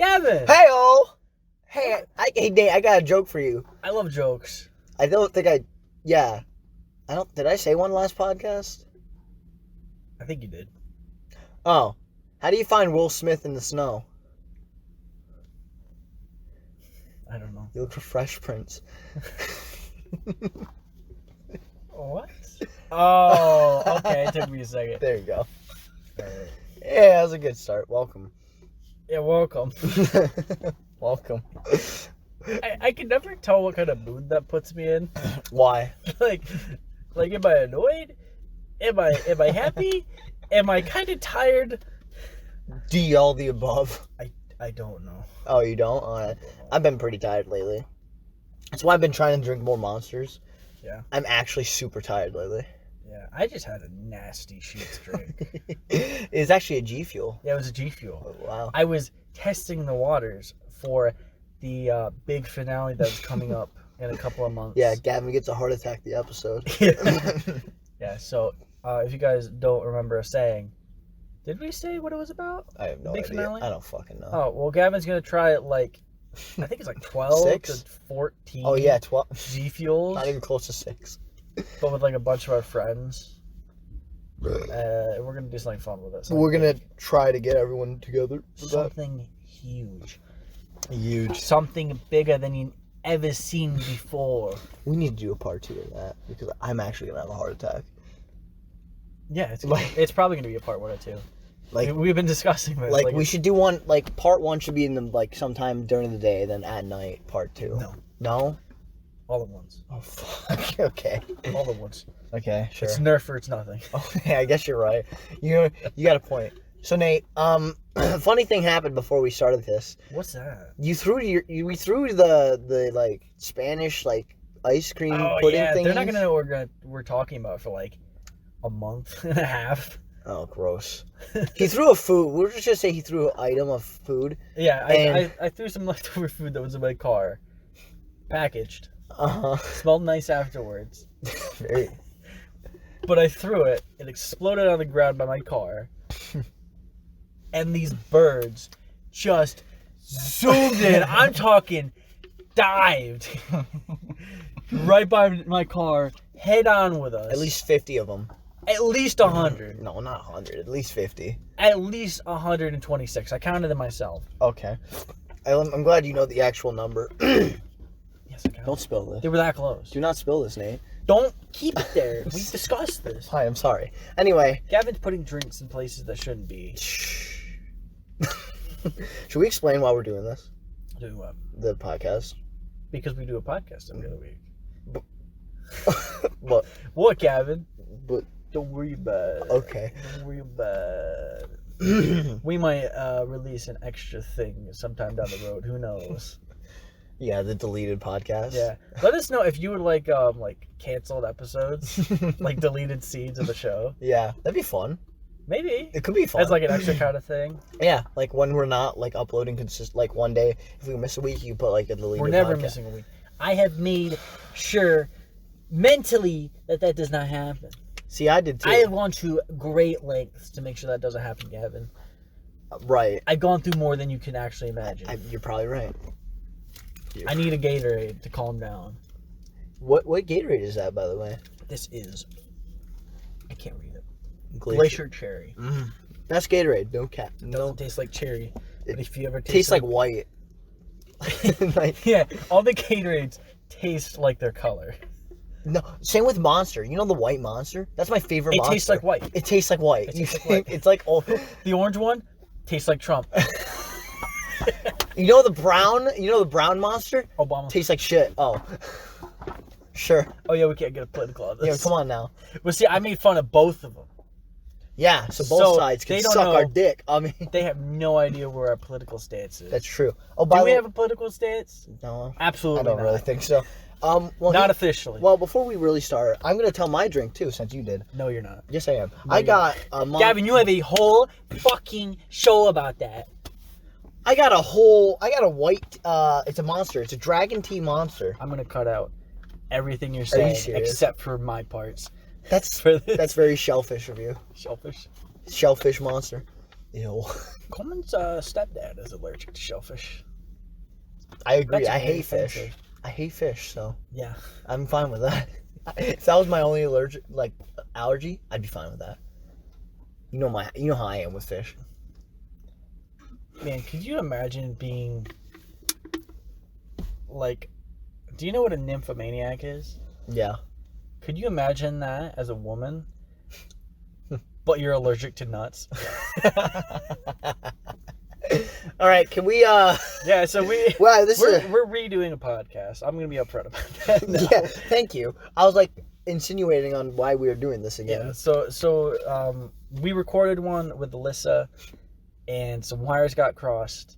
Gavin! Hey-o! Hey, Nate, I got a joke for you. I love jokes. I don't think did I say one last podcast? I think you did. Oh. How do you find Will Smith in the snow? I don't know. You look for Fresh Prince. What? Oh, okay. It took me a second. There you go. Right. Yeah, that was a good start. Welcome. Yeah, welcome. Welcome. I can never tell what kind of mood that puts me in. Why? Like, am I annoyed? Am I happy? Am I kind of tired? D all the above. I don't know. Oh, you don't? I've been pretty tired lately. That's why I've been trying to drink more Monsters. Yeah. I'm actually super tired lately. Yeah, I just had a nasty Sheets drink. It's actually a G Fuel. Yeah, it was a G Fuel. Oh, wow. I was testing the waters for the big finale that's coming up in a couple of months. Yeah, Gavin gets a heart attack the episode. Yeah, so if you guys don't remember us saying, did we say what it was about? I have no big idea. finale? I don't fucking know. Oh, well, Gavin's going to try it I think it's 12 6? to 14. Oh, yeah, 12. G Fuels. Not even close to 6. But with a bunch of our friends. We're going to do something fun with it. We're going to try to get everyone together. Something huge. Huge. Something bigger than you've ever seen before. We need to do a part 2 of that because I'm actually going to have a heart attack. Yeah, it's probably going to be a part 1 or 2. Like, we've been discussing this. We should do one, part 1 should be in the, sometime during the day, then at night, part 2. No. No? All at once. Oh, fuck. Okay. All at once. Okay, sure. It's nerf or it's nothing. Oh, yeah, I guess you're right. You got a point. So, Nate, funny thing happened before we started this. What's that? We threw the Spanish, ice cream pudding thing. They're not going to know what we're talking about for, a month and a half. Oh, gross. He threw a food. We'll just say he threw an item of food. Yeah, I threw some leftover food that was in my car. Packaged. Uh-huh. Smelled nice afterwards. Very. But I threw it. It exploded on the ground by my car. And these birds just zoomed in. I'm talking dived. Right by my car. Head on with us. At least 50 of them. At least 100. No, not 100. At least 50. At least 126. I counted them myself. Okay. I'm glad you know the actual number. Yes, I counted. Don't spill this. They were that close. Do not spill this, Nate. Don't keep it there. We discussed this. Hi, I'm sorry. Anyway. Gavin's putting drinks in places that shouldn't be. Shh. Should we explain why we're doing this? Do what? The podcast. Because we do a podcast every other week. But What, Gavin? But Don't worry about it. okay. Don't worry about it. We might release an extra thing sometime down the road. Who knows? Yeah, the deleted podcast. Yeah. Let us know if you would like canceled episodes, deleted scenes of the show. Yeah, that'd be fun. Maybe. It could be fun. As an extra kind of thing. Yeah, when we're not uploading one day, if we miss a week, you put a deleted. We're never podcast. missing a week. I have made sure mentally that does not happen. See, I did too. I have gone to great lengths to make sure that doesn't happen, Gavin. Right. I've gone through more than you can actually imagine. You're probably right. I need a Gatorade to calm down. What Gatorade is that, by the way? This is... I can't read it. Glacier Cherry. Mm. That's Gatorade. No cap. It doesn't taste like cherry. But if you ever tastes like white. Yeah, all the Gatorades taste like their color. No, same with Monster. You know the white Monster? That's my favorite Monster. It tastes like white. It tastes like white. It tastes like white. It's like all... The orange one tastes like Trump. You know the brown Monster? Obama. Tastes like shit. Oh. Sure. Oh yeah, we can't get a political on this. Yeah, come on now. Well, see, I made fun of both of them. Yeah, so both sides can suck our dick. I mean, they have no idea where our political stance is. That's true. Oh, by Do the we way, have a political stance? No, absolutely. I don't really think so. Well, not officially. Well, before we really start, I'm gonna tell my drink too, since you did. No, you're not. Yes, I am. No, I got Gavin, you have a whole fucking show about that. I got a white. It's a Monster. It's a Dragon Tea Monster. I'm gonna cut out everything you're saying except for my parts. That's very shellfish of you. Shellfish. Shellfish Monster. Ew. Coleman's stepdad is allergic to shellfish. I agree. That's I very hate fish. offensive. I hate fish, so Yeah. I'm fine with that. If that was my only allergy, I'd be fine with that. You know how I am with fish. Man, could you imagine being like, do you know what a nymphomaniac is? Yeah. Could you imagine that as a woman, but you're allergic to nuts? All right, can we Yeah, so we're redoing a podcast. I'm gonna be upfront about that now. Yeah, thank you. I was like insinuating on why we were doing this again. Yeah, so we recorded one with Alyssa, and some wires got crossed,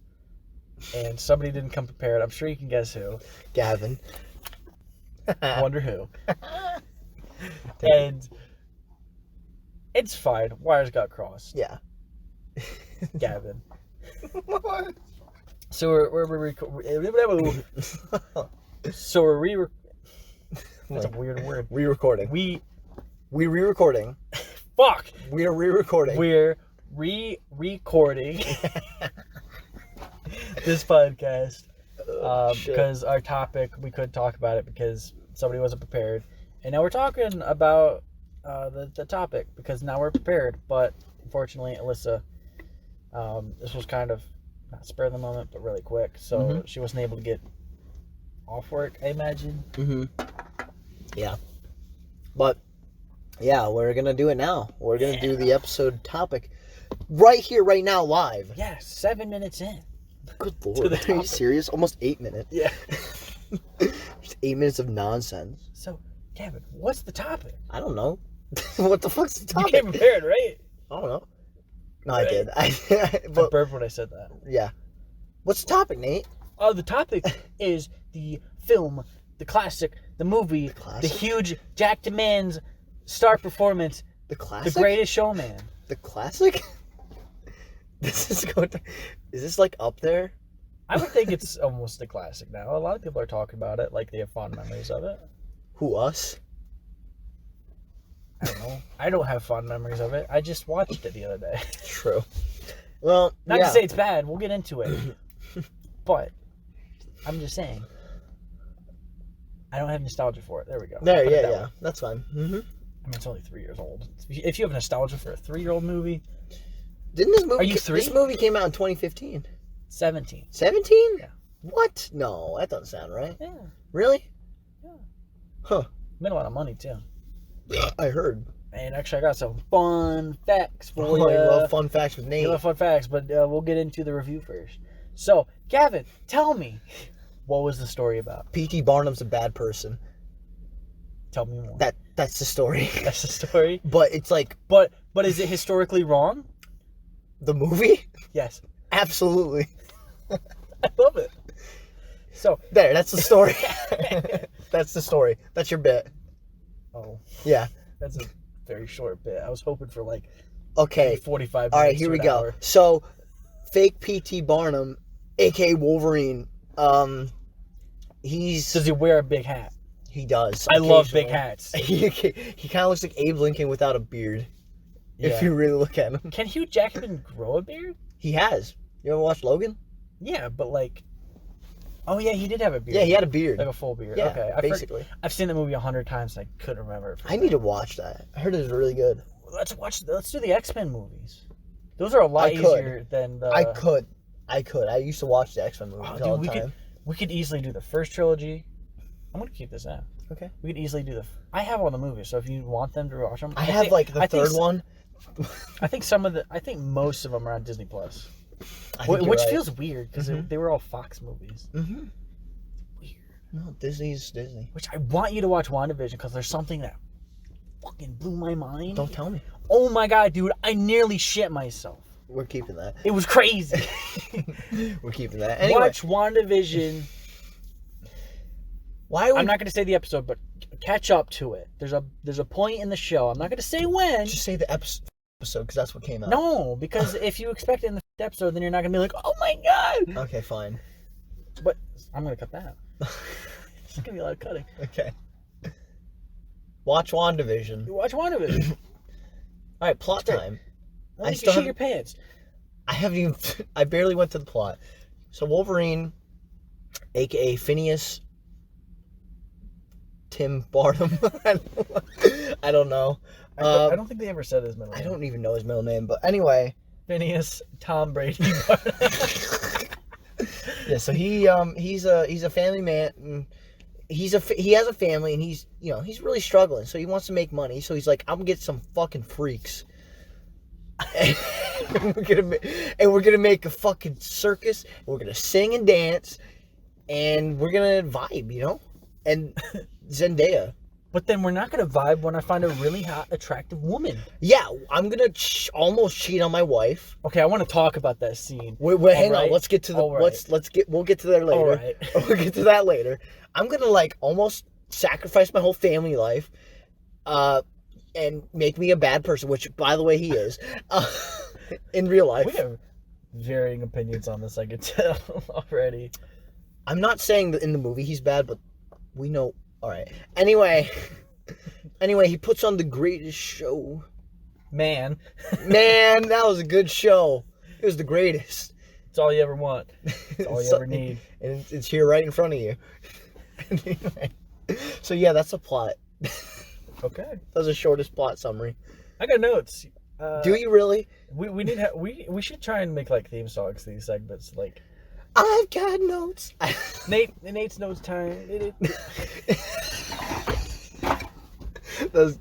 and somebody didn't come prepared. I'm sure you can guess who. Gavin. Wonder who. And it's fine. Wires got crossed. Yeah. Gavin. So we're that's a weird word. Re-recording. We re-recording. Fuck. We are re-recording. We're re-recording this podcast because our topic, we couldn't talk about it because somebody wasn't prepared, and now we're talking about the topic because now we're prepared. But unfortunately, Alyssa, this was kind of not spur of the moment, but really quick, so she wasn't able to get off work, I imagine. Yeah. But yeah, we're gonna do it now. We're gonna do the episode topic right here, right now, live. Yeah, 7 minutes in. Good lord. Are you serious? Almost 8 minutes. Yeah. Just 8 minutes of nonsense. So, Kevin, what's the topic? I don't know. What the fuck's the topic? You came prepared, right? I don't know. No, I did. I burped when I said that. Yeah. What's the topic, Nate? Oh, the topic is the film, the classic, the movie, the huge Jack DeMan's star performance, The classic? The Greatest Showman. The classic? This is going to... Is this like up there? I would think it's almost a classic now. A lot of people are talking about it, like they have fond memories of it. Who, us? I don't know. I don't have fond memories of it. I just watched it the other day. True. Well, not to say it's bad. We'll get into it. But I'm just saying, I don't have nostalgia for it. There we go. Yeah. That's fine. I mean, it's only 3 years old. If you have nostalgia for a 3-year-old movie, didn't this movie? Are you 3? This movie came out in 2015. 17. 17? Yeah. What? No, that doesn't sound right. Yeah. Really? Yeah. Huh. Made a lot of money too. I heard. And actually, I got some fun facts for you. I love fun facts with Nate. I love fun facts, but we'll get into the review first. So, Gavin, tell me, what was the story about? P.T. Barnum's a bad person. Tell me more. That's the story. That's the story. But it's like, but is it historically wrong? The movie? Yes. Absolutely. I love it. So that's the story. That's the story. That's your bit. Oh. Yeah. That's a very short bit. I was hoping for like 45 minutes. All right, here we go. Hour. So, fake P.T. Barnum, aka Wolverine, does he wear a big hat? He does. I love big hats. He kind of looks like Abe Lincoln without a beard. Yeah. If you really look at him. Can Hugh Jackman grow a beard? He has. You ever watched Logan? Yeah, but like... Oh, yeah, he did have a beard. Yeah, he had a beard. Like a full beard. Yeah, okay. basically. I've seen the movie 100 times and I couldn't remember it. I need to watch that. I heard it was really good. Let's do the X-Men movies. Those are a lot easier than the... I could. I used to watch the X-Men movies all the time. We could easily do the first trilogy. I'm going to keep this out. Okay. We could easily do I have all the movies, so if you want them to watch them... I have the third one. I think most of them are on Disney Plus. Which feels weird because they were all Fox movies. Mm-hmm. Weird. No, Disney's Disney. Which I want you to watch WandaVision because there's something that fucking blew my mind. Don't tell me. Oh my god, dude! I nearly shit myself. We're keeping that. It was crazy. We're keeping that. Anyway. Watch WandaVision. I'm not going to say the episode, but catch up to it. There's a point in the show. I'm not going to say when. Just say the episode because that's what came out. No, because if you expect it in the episode, then you're not going to be like, oh my god. Okay, fine. But I'm going to cut that out. It's going to be a lot of cutting. Okay. Watch WandaVision. You watch WandaVision. All right, plot time. You shit your pants. I barely went to the plot. So Wolverine, aka Phineas Tim Barnum. I don't know. I don't think they ever said his middle name. I don't even know his middle name, but anyway. Phineas Tom Brady Barnum. Yeah, so he's a family man. And he has a family, and he's really struggling. So he wants to make money. So he's like, I'm gonna get some fucking freaks. And we're gonna make a fucking circus. And we're gonna sing and dance, and we're gonna vibe, And Zendaya. But then we're not gonna vibe when I find a really hot, attractive woman. Yeah, I'm gonna almost cheat on my wife. Okay, I want to talk about that scene. Wait, hang on. Let's get to the we'll get to that later. All right. We'll get to that later. I'm gonna almost sacrifice my whole family life, and make me a bad person, which, by the way, he is, in real life. We have varying opinions on this, I can tell already. I'm not saying that in the movie he's bad, but we know. All right. Anyway, he puts on The Greatest Show. Man, that was a good show. It was the greatest. It's all you ever want. It's all you ever need. And it's here right in front of you. Anyway, so yeah, that's a plot. Okay. That was the shortest plot summary. I got notes. Do you really? We should try and make theme songs to these segments. I've got notes. Nate's notes time. Those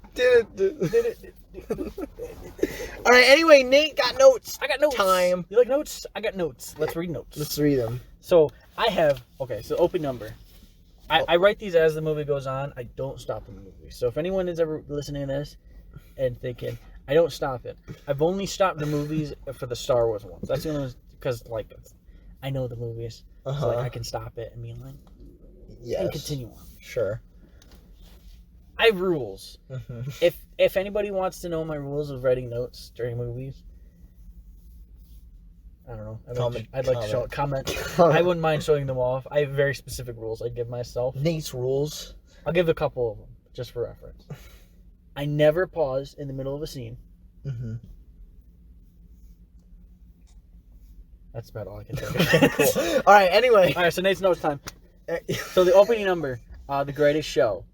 All right. Anyway, Nate got notes. I got notes. Time. You like notes? I got notes. Let's read notes. Let's read them. So I have so open number. I write these as the movie goes on. I don't stop the movie. So if anyone is ever listening to this and thinking, I don't stop it. I've only stopped the movies for the Star Wars ones. That's the only ones, because I know the movies. So I can stop it and be like, yes, and continue on. Sure. I have rules. Mm-hmm. If anybody wants to know my rules of writing notes during movies, I don't know. I'd like to show comment. I wouldn't mind showing them off. I have very specific rules I give myself. Nate's rules. I'll give a couple of them just for reference. I never pause in the middle of a scene. Mm-hmm. That's about all I can think of. Cool. All right. Anyway. All right. So Nate's notes time. So the opening number, The Greatest Show,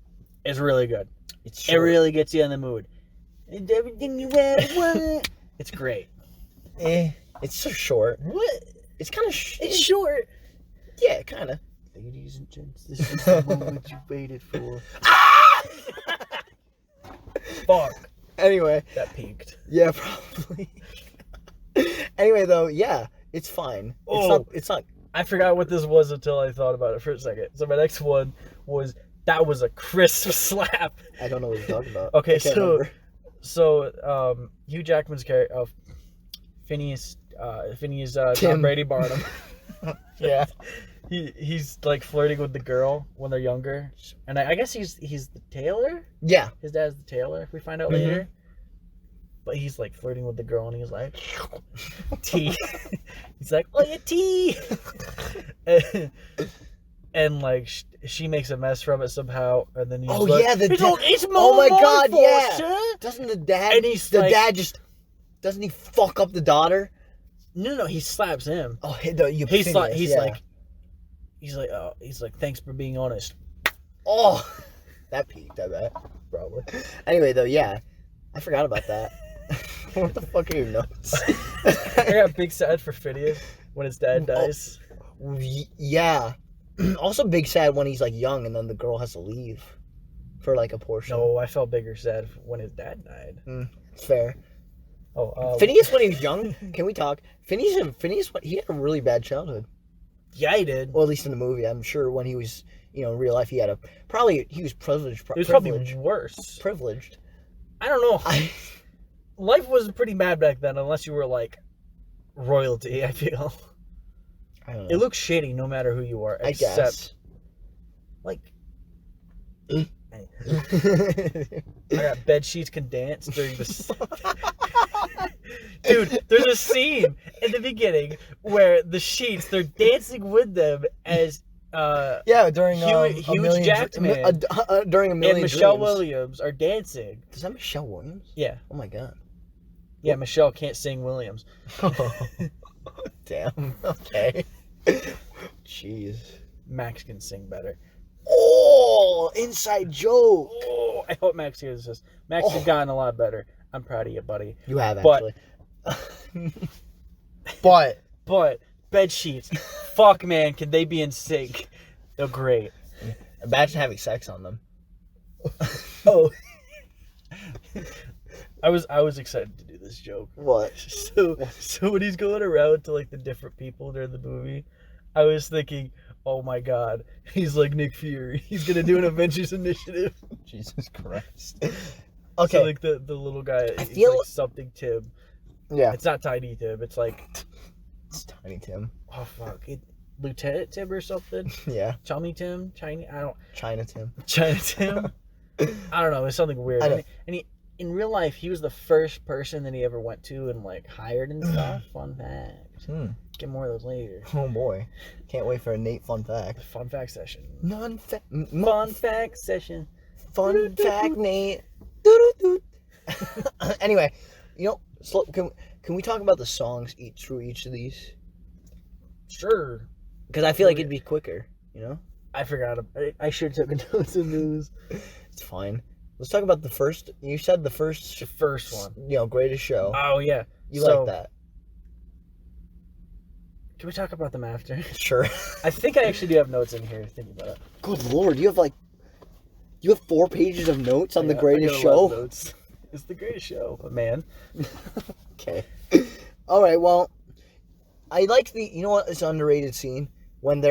is really good. It really gets you in the mood. And everything you ever want. It's great. It's so short. What? It's kind of It's short. Yeah, kind of. Ladies and gents, this is the moment you waited for. Fuck. Anyway. That peaked. Yeah, probably. Anyway, though, yeah, it's fine. It's not. I forgot what this was until I thought about it for a second. So my next one was, that was a crisp slap. I don't know what you're talking about. Okay, so Hugh Jackman's character of Phineas Tom Brady Barnum. Yeah. He's flirting with the girl when they're younger, and I guess he's the tailor. Yeah, his dad's the tailor. We find out later, but he's flirting with the girl, and he's like, tea. He's like, oh yeah, tea. and she makes a mess from it somehow, and then he's it's oh my god, yeah. Sir. Doesn't the dad? And he's dad just doesn't he fuck up the daughter? No, he slaps him. Oh, he's like, thanks for being honest. Oh, that peaked, I bet. Probably. Anyway, though, yeah. I forgot about that. What the fuck are your notes? I got big sad for Phineas when his dad dies. Yeah. Also big sad when he's young and then the girl has to leave for a portion. No, I felt bigger sad when his dad died. It's fair. Phineas when he was young, can we talk? Phineas, he had a really bad childhood. Yeah, he did. Well, at least in the movie. I'm sure when he was, in real life, he was privileged. He was probably worse. Privileged. I don't know. Life was pretty bad back then, unless you were royalty, I feel. I don't know. It looks shitty no matter who you are. I guess. I got bed sheets can dance during this. Dude, there's a scene in the beginning where the sheets, they're dancing with them as during Hugh Jackman during A Million and Michelle Dreams. Williams are dancing. Is that Michelle Williams? Yeah. Oh my god. Yeah, Michelle can't sing Williams. Damn. Okay. Jeez. Max can sing better. Oh, inside joke. Oh, I hope Max hears this. Max has gotten a lot better. I'm proud of you, buddy. You have, But- actually. But bed sheets. Fuck, man, can they be in sync? They're great. imagine having sex on them. Oh. I was excited to do this joke. What? So when he's going around to like the different people during the movie, I was thinking, oh my god, he's like Nick Fury. He's gonna do an Avengers Initiative. Jesus Christ. Okay. Okay. So like the little guy, I he's feel- like something Tim. Yeah. It's not Tiny Tim. It's like, It's Tiny Tim. oh fuck, Lieutenant Tim or something. Yeah. Chummy Tim, China Tim. China Tim. I don't know. It's something weird. I know. And he, in real life, he was the first person that he ever went to and like hired and stuff. Fun fact. Get more of those later. Oh boy. Can't wait for a Nate fun fact. Fun fact session. Fun fact session. fact, Nate. Doo-doo-doo. Anyway, can we talk about the songs through each of these? Sure. Because I feel like it'd be quicker, I forgot. I should have taken notes in news. It's fine. Let's talk about the first. You said the first. The first one. Greatest show. Oh yeah. You So, like that? Can we talk about them after? Sure. I think I actually do have notes in here. Thinking about it. Good lord, you have 4 pages of notes on the I Greatest got a lot of Show. notes. It's the Greatest Show, man. Okay. All right. Well, I like the. You know what? It's an underrated scene when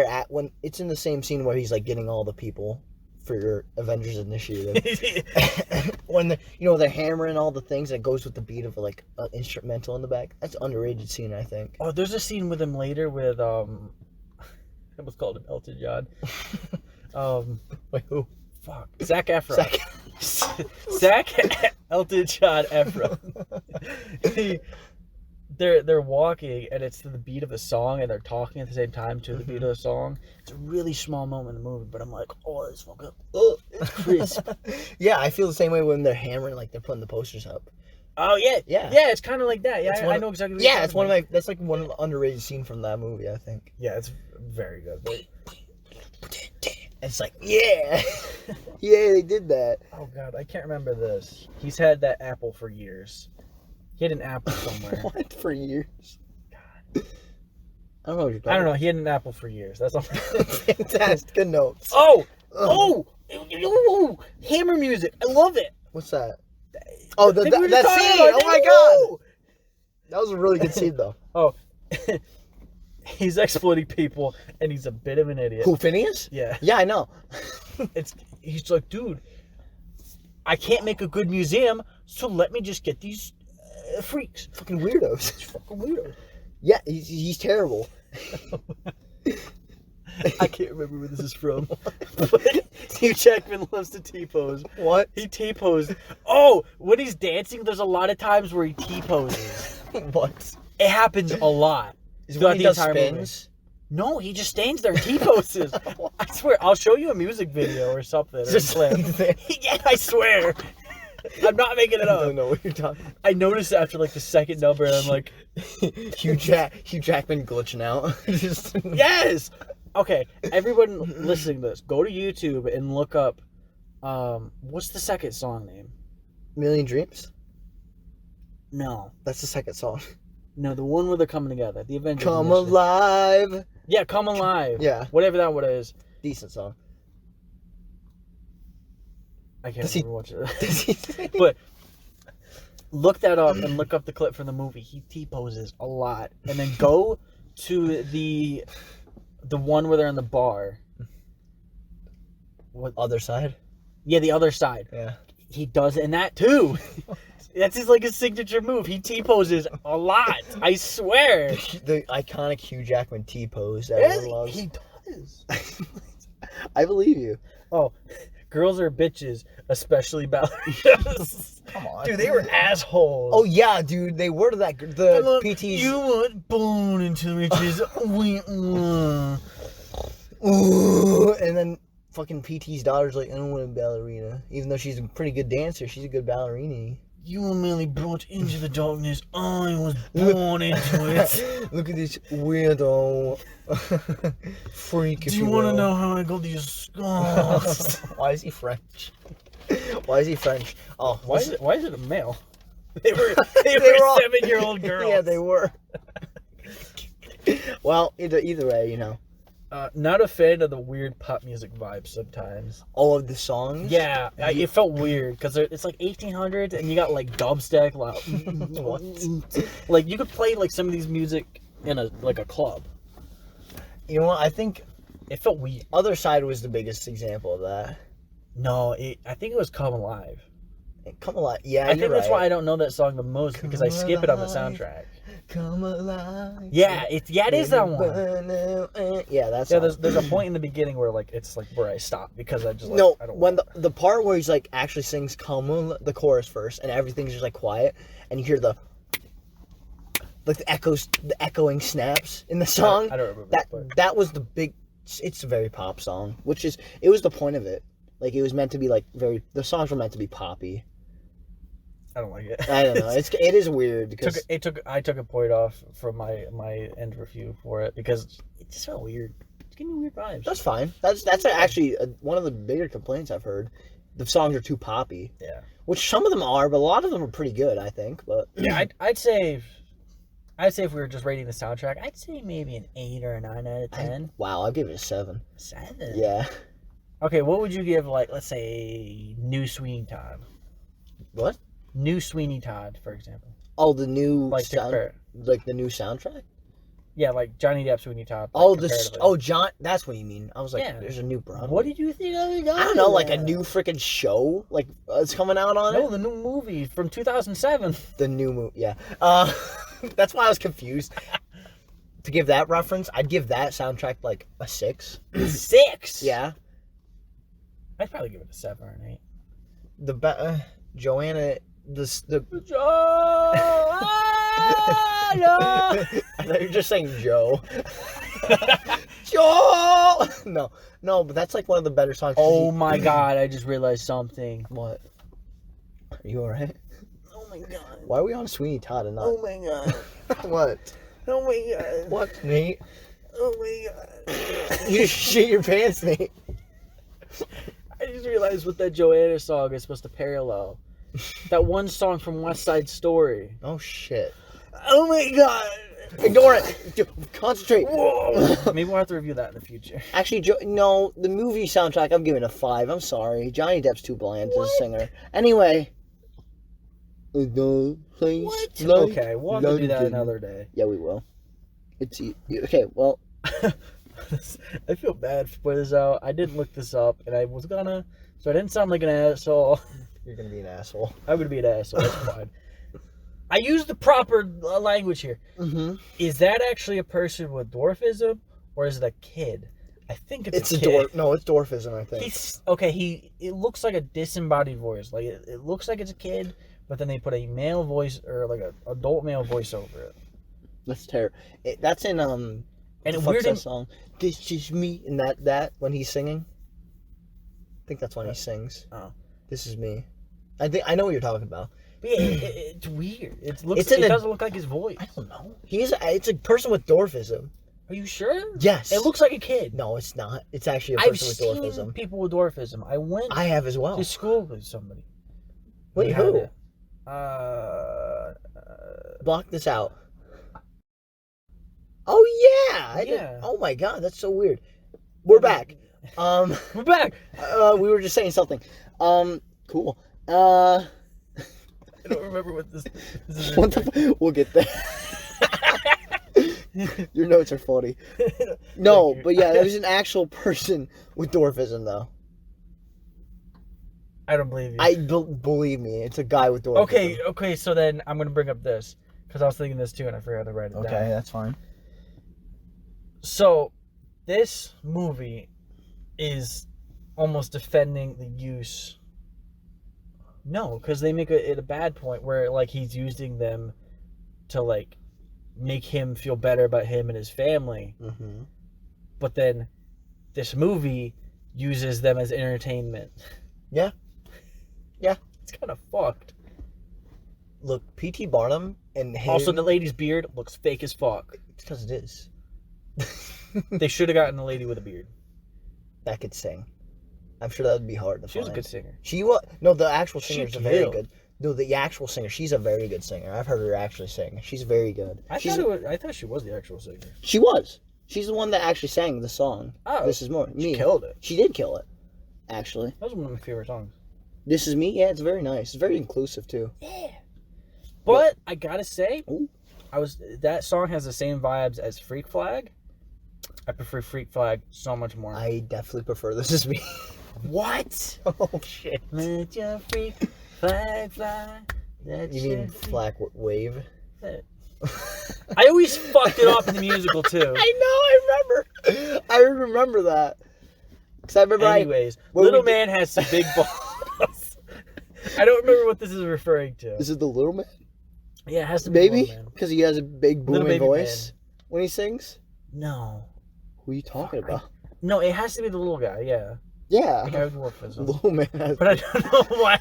it's in the same scene where he's like getting all the people for your Avengers Initiative. When they're hammering all the things that goes with the beat of like an instrumental in the back. That's an underrated scene, I think. Oh, there's a scene with him later with I almost called him Elton John. Wait, who? Fuck. Zac Efron. Zac Elton John Efron. They're walking and it's to the beat of a song and they're talking at the same time to the beat of the song. It's a really small moment in the movie, but I'm like, oh, it's fucking, it's crisp. Yeah, I feel the same way when they're hammering, like they're putting the posters up. Oh yeah, Yeah. It's kind of like that. Yeah, I know exactly. What you're it's talking about. that's like one of the underrated scenes from that movie, I think. Yeah, it's very good. It's like, yeah, yeah, they did that. Oh god, I can't remember this. He's had that apple for years. He had an apple somewhere. What, for years? God. I don't know what you're talking I don't know. He had an apple for years. That's all. Fantastic. Good notes. Oh, hammer music. I love it. What's that? Oh, I think we were that just scene. talking about Oh my it. god. That was a really good scene, though. Oh, he's exploiting people, and he's a bit of an idiot. Who, Phineas? Yeah. Yeah, I know. He's like, dude, I can't make a good museum, so let me just get these freaks. Fucking weirdos. Fucking weirdos. Yeah, he's terrible. I can't remember where this is from. But Hugh Jackman loves to T-pose. What? He T-posed. Oh, when he's dancing, there's a lot of times where he T-poses. What? It happens a lot. Is it when he does spins? Movie. No, he just stands there and T-poses. I swear, I'll show you a music video or something. Or Just a clip. Yeah, I swear. I'm not making it I up. don't know what you're talking about. I noticed after like the second number, and I'm like, Hugh Jackman glitching out. Just... yes! Okay, everyone listening to this, go to YouTube and look up, what's the second song name? Million Dreams? No. That's the second song. No, the one where they're coming together. The Avengers. Come Initiative. Alive. Yeah, Come Alive. Yeah. Whatever that one is. Decent song. I can't Does he- remember what it is. But look that up and look up the clip from the movie. He T-poses a lot. And then go to the one where they're in the bar. What? Other side? Yeah, the other side. Yeah. He does it in that too. That's his signature move. He T-poses a lot. I swear. The iconic Hugh Jackman T-pose that everyone loves. He does. I believe you. Oh, girls are bitches, especially ballerinas. Come on. Dude, they were assholes. Oh yeah, dude, they were the PTs. You want bone into bitches. Ooh, and then fucking PT's daughter's like, I don't want a ballerina. Even though she's a pretty good dancer, she's a good ballerina. You were merely brought into the darkness. I was born into it. Look at this weirdo. Freak, if Do you want to know how I got these scars? Why is he French? Why is he French? Oh, Why is it a male? They were all 7-year-old girls. Yeah, they were. Well, either way, you know. Not a fan of the weird pop music vibes sometimes. All of the songs? Yeah, it felt weird because it's like 1800s and you got like dubstep. What? Like you could play like some of these music in a club. You know what? I think It felt weird. Other Side was the biggest example of that. No, I think it was Come Alive. Come Alive. Yeah, I think that's right. why I don't know that song the most because I skip it on the soundtrack. Come alive. Yeah, it is that one. Yeah, that's There's a point in the beginning where like it's like where I stop because I just like, no. I don't When the part where he's like actually sings the chorus first and everything's just like quiet and you hear the echoing snaps in the song. I don't remember that part. That was the big. It's a very pop song, it was the point of it. Like it was meant to be like the songs were meant to be poppy. I don't like it. I don't know. It is weird because I took a point off from my end review for it because it just felt weird. It's giving me weird vibes. that's fine. That's actually one of the bigger complaints I've heard. The songs are too poppy. Yeah. Which some of them are, but a lot of them are pretty good, I think. But Yeah, I'd say if we were just rating the soundtrack, I'd say maybe an 8 or a 9 out of 10. Wow, I'll give it a 7. 7. Yeah. Okay, what would you give like let's say New Sweeney Todd? What? New Sweeney Todd, for example. Oh, the new Like the new soundtrack. Yeah, like Johnny Depp Sweeney Todd. Oh, like, John. That's what you mean. I was like, Yeah. there's a new Broadway. What did you think of it? I don't know, like a new freaking show, like it's coming out on No, it. the new movie from 2007. The new movie, yeah. That's why I was confused. To give that reference, I'd give that soundtrack like a 6. 6. Yeah. I'd probably give it a 7 or an 8. Joanna, the No. I thought you were just saying Joe. Joe. No, but that's like one of the better songs. Oh my God! I just realized something. What? Are you alright? Oh my God! Why are we on Sweeney Todd and not? Oh my God! What? Oh my God! What, Nate? Oh my God! You just shit your pants, Nate. I just realized what that Joanna song is supposed to parallel. That one song from West Side Story. Oh shit. Oh my God! Ignore it. Concentrate. Whoa. Maybe we'll have to review that in the future. Actually, no, the movie soundtrack, I'm giving a 5. I'm sorry. Johnny Depp's too bland as a singer. Anyway. What? Okay, we'll have to do that another day. Yeah, we will. Okay, well. I feel bad for this out. I didn't look this up, and I was gonna, so I didn't sound like an asshole. You're gonna be an asshole. I'm gonna be an asshole. That's fine. I used the proper language here. Mm-hmm. Is that actually a person with dwarfism, or is it a kid? I think it's a kid. dwarf. No, it's dwarfism, I think. It looks like a disembodied voice. Like it looks like it's a kid, but then they put a male voice or like an adult male voice over it. That's terrible. That's in And the weird that song. This is me, and that when he's singing. I think that's when he sings. Oh, this is me. I know what you're talking about. but yeah, it's weird. It doesn't look like his voice. I don't know. It's a person with dwarfism. Are you sure? Yes. It looks like a kid. No, it's not. It's actually a I've person with seen dwarfism. people with dwarfism. I have as well. to school with somebody. Wait, who? Block this out. Oh yeah. Yeah. Oh my God, that's so weird. We're back. We're back. We were just saying something. Cool. I don't remember what this is. We'll get there. Your notes are funny. No, but yeah, there's an actual person with dwarfism, though. I don't believe you. Believe me, it's a guy with dwarfism. Okay, so then I'm going to bring up this, because I was thinking this too, and I forgot to write it down. Okay, that's fine. So, this movie is almost defending the use... No, because they make it a bad point where, like, he's using them to, like, make him feel better about him and his family. Mm-hmm. But then this movie uses them as entertainment. Yeah. Yeah. It's kind of fucked. Look, P.T. Barnum and him... Also, the lady's beard looks fake as fuck. It's because it is. They should have gotten a lady with a beard. That could sing. I'm sure that would be hard to She was find. a good singer. She was... No, the actual singer is She very killed. good. No, the actual singer. She's a very good singer. I've heard her actually sing. She's very good. I thought she was the actual singer. She was. She's the one that actually sang the song. Oh, This Is More. She Me. killed it. She did kill it, actually. That was one of my favorite songs. This Is Me? Yeah, it's very nice. It's very inclusive, too. Yeah. But I gotta say, Ooh. that song has the same vibes as Freak Flag. I prefer Freak Flag so much more. I definitely prefer This Is Me. What? Oh, shit. Let your freak flag fly. Let You your mean freak- Black Wave? I always fucked it up in the musical too. I remember that. Because I remember Anyways, when Little we Man has some big balls. I don't remember what this is referring to. Is it the Little Man? Yeah, it has to be Maybe? Little Man. Because he has a big Little booming Baby voice when he sings? No. Who are you talking about? No, it has to be the little guy, yeah. Yeah. The guy with dwarf physical. Little Man has... But I don't know why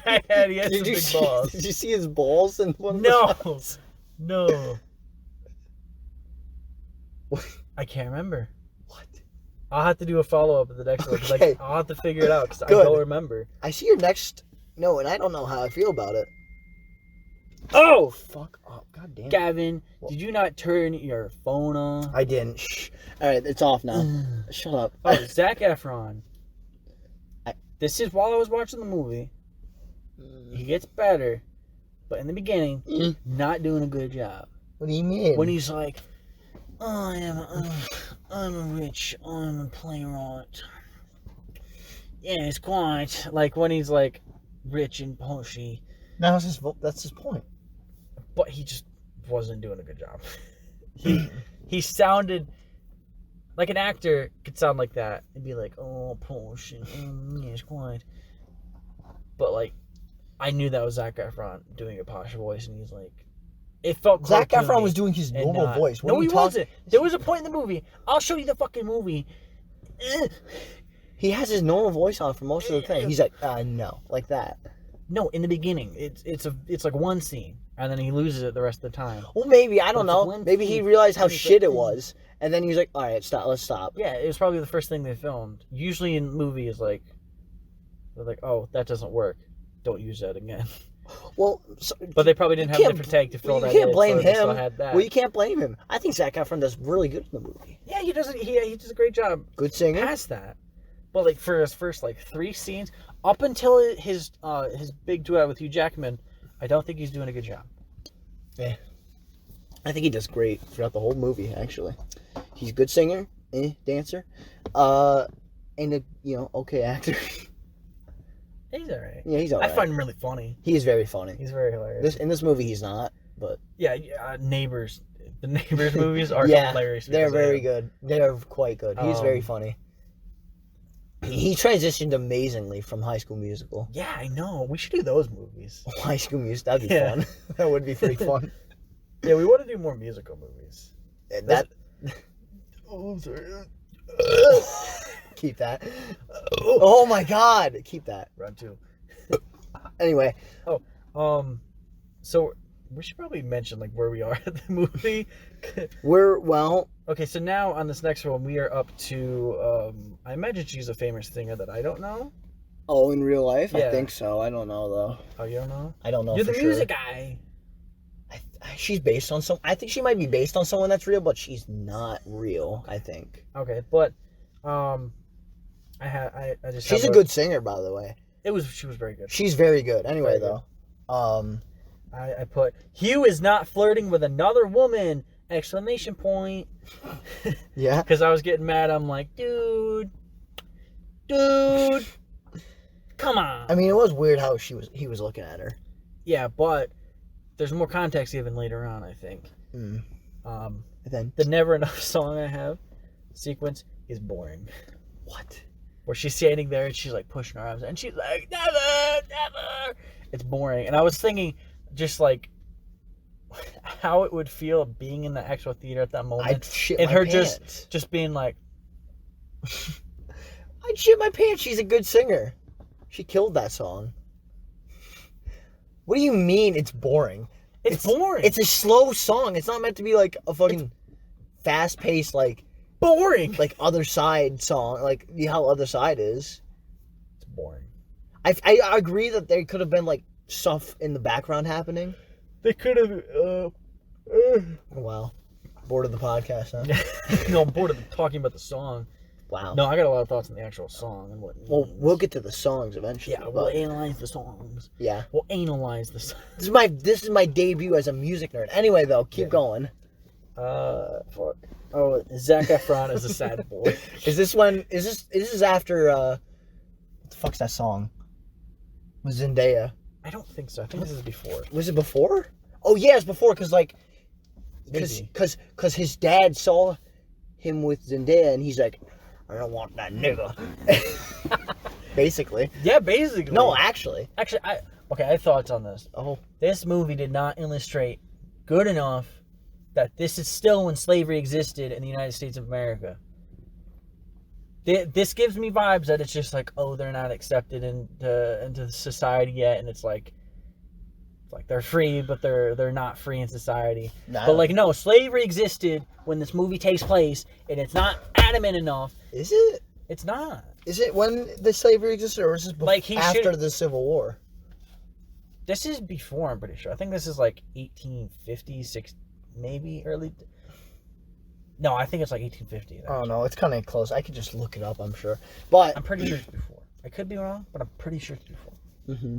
he has some big balls. Did you see his balls in one of the No. shots? No. What? I can't remember. What? I'll have to do a follow-up at the next one. 'Cause Okay. I'll have to figure it out because I Good. don't remember. I see your next... No, and I don't know how I feel about it. Oh! Fuck up. God damn it. Gavin, What? did you not turn your phone on? I didn't. Shh. Alright, it's off now. Shut up. Oh, Zac Efron. I- This is while I was watching the movie. He gets better, but in the beginning, Mm. not doing a good job. What do you mean? When he's like, I'm a playwright. Yeah, it's quite like when he's like rich and poshy, That's his point. but he just wasn't doing a good job. he sounded like an actor could sound like that and be like, oh, posh and yeah, it's quite. But like, I knew that was Zac Efron doing a posh voice, and he's like, it felt Zac cartoony Efron was doing his and normal not- voice. What No, are he you talking- wasn't. There was a point in the movie. I'll show you the fucking movie. He has his normal voice on for most of the thing. He's like, no, like that. No, in the beginning, it's like one scene, and then he loses it the rest of the time. Well, maybe I don't But it's know. one Maybe he scene, realized how and it's shit like, it was, and then he was like, all right, stop. Let's stop. Yeah, it was probably the first thing they filmed. Usually in movies, like they're like, oh, that doesn't work. Don't use that again. Well, But they probably didn't have a can't- different take to fill you that can't in, blame so they still him. had that. Well, you can't blame him. I think Zac Efron does really good in the movie. Yeah, he does a great job Good singer. past that. But like for his first like 3 scenes, up until his big duet with Hugh Jackman, I don't think he's doing a good job. Yeah. I think he does great throughout the whole movie. Actually, he's a good singer, dancer, and a okay actor. He's alright. Yeah, he's alright. I find him really funny. He is very funny. He's very hilarious. In this movie, he's not, but Yeah, Neighbors. The Neighbors movies are yeah, hilarious. they're because of very him. good. They're quite good. He's very funny. He transitioned amazingly from High School Musical. Yeah, I know. We should do those movies. High School Musical, that'd be Yeah. fun. That would be pretty fun. Yeah, we want to do more musical movies. And that. Oh, I'm sorry. Keep that. Oh my God! Keep that. Round 2. Anyway, So we should probably mention like where we are at the movie. okay. So now on this next one, we are up to. I imagine she's a famous singer that I don't know. Oh, in real life, Yeah. I think so. I don't know though. Oh, you don't know? I don't know. You're for the sure. music guy. She's based on some. I think she might be based on someone that's real, but she's not real. I think Okay, but I just. she's a good singer, by the way. She was very good. She's very good. Anyway, Very though, I put Hugh is not flirting with another woman! Exclamation point. yeah. Because I was getting mad. I'm like, dude, come on. I mean, it was weird how he was looking at her. Yeah, but there's more context given later on, I think. Mm. Um, And then the Never Enough song I have sequence is boring. what? Where she's standing there and she's like pushing her arms and she's like, never. It's boring. And I was thinking just like how it would feel being in the actual theater at that moment. I'd shit and my her pants. just being like, I'd shit my pants. She's a good singer. She killed that song. What do you mean it's boring? It's boring. It's a slow song. It's not meant to be like a fucking fast-paced, like boring. like Other Side song, like how Other Side is. It's boring. I agree that there could have been like stuff in the background happening. They could have. Wow, bored of the podcast, huh? No, I'm bored of talking about the song. Wow. No, I got a lot of thoughts on the actual song and what. Well, we'll get to the songs eventually. Yeah, we'll analyze the songs. Yeah. We'll analyze the songs. This is my debut as a music nerd. Anyway, though, keep going. Fuck. Oh, Zac Efron is a sad boy. Is this after what the fuck's that song? With Zendaya. I don't think so. I think this is before. Was it before? Oh yeah, it's before because his dad saw him with Zendaya and he's like, I don't want that nigga. Basically. Yeah, basically. No, actually. Actually, I have thoughts on this. Oh. This movie did not illustrate good enough that this is still when slavery existed in the United States of America. This gives me vibes that it's just like, oh, they're not accepted into society yet, and it's like they're free, but they're not free in society. Nah. But like, no, slavery existed when this movie takes place, and it's not adamant enough. Is it? It's not. Is it when the slavery existed, or is this after the Civil War? This is before, I'm pretty sure. I think this is like 1850, maybe early. No, I think it's like 1850. Oh no, it's kind of close. I could just look it up, I'm sure. But I'm pretty sure it's before. I could be wrong, but I'm pretty sure it's before. Mm-hmm.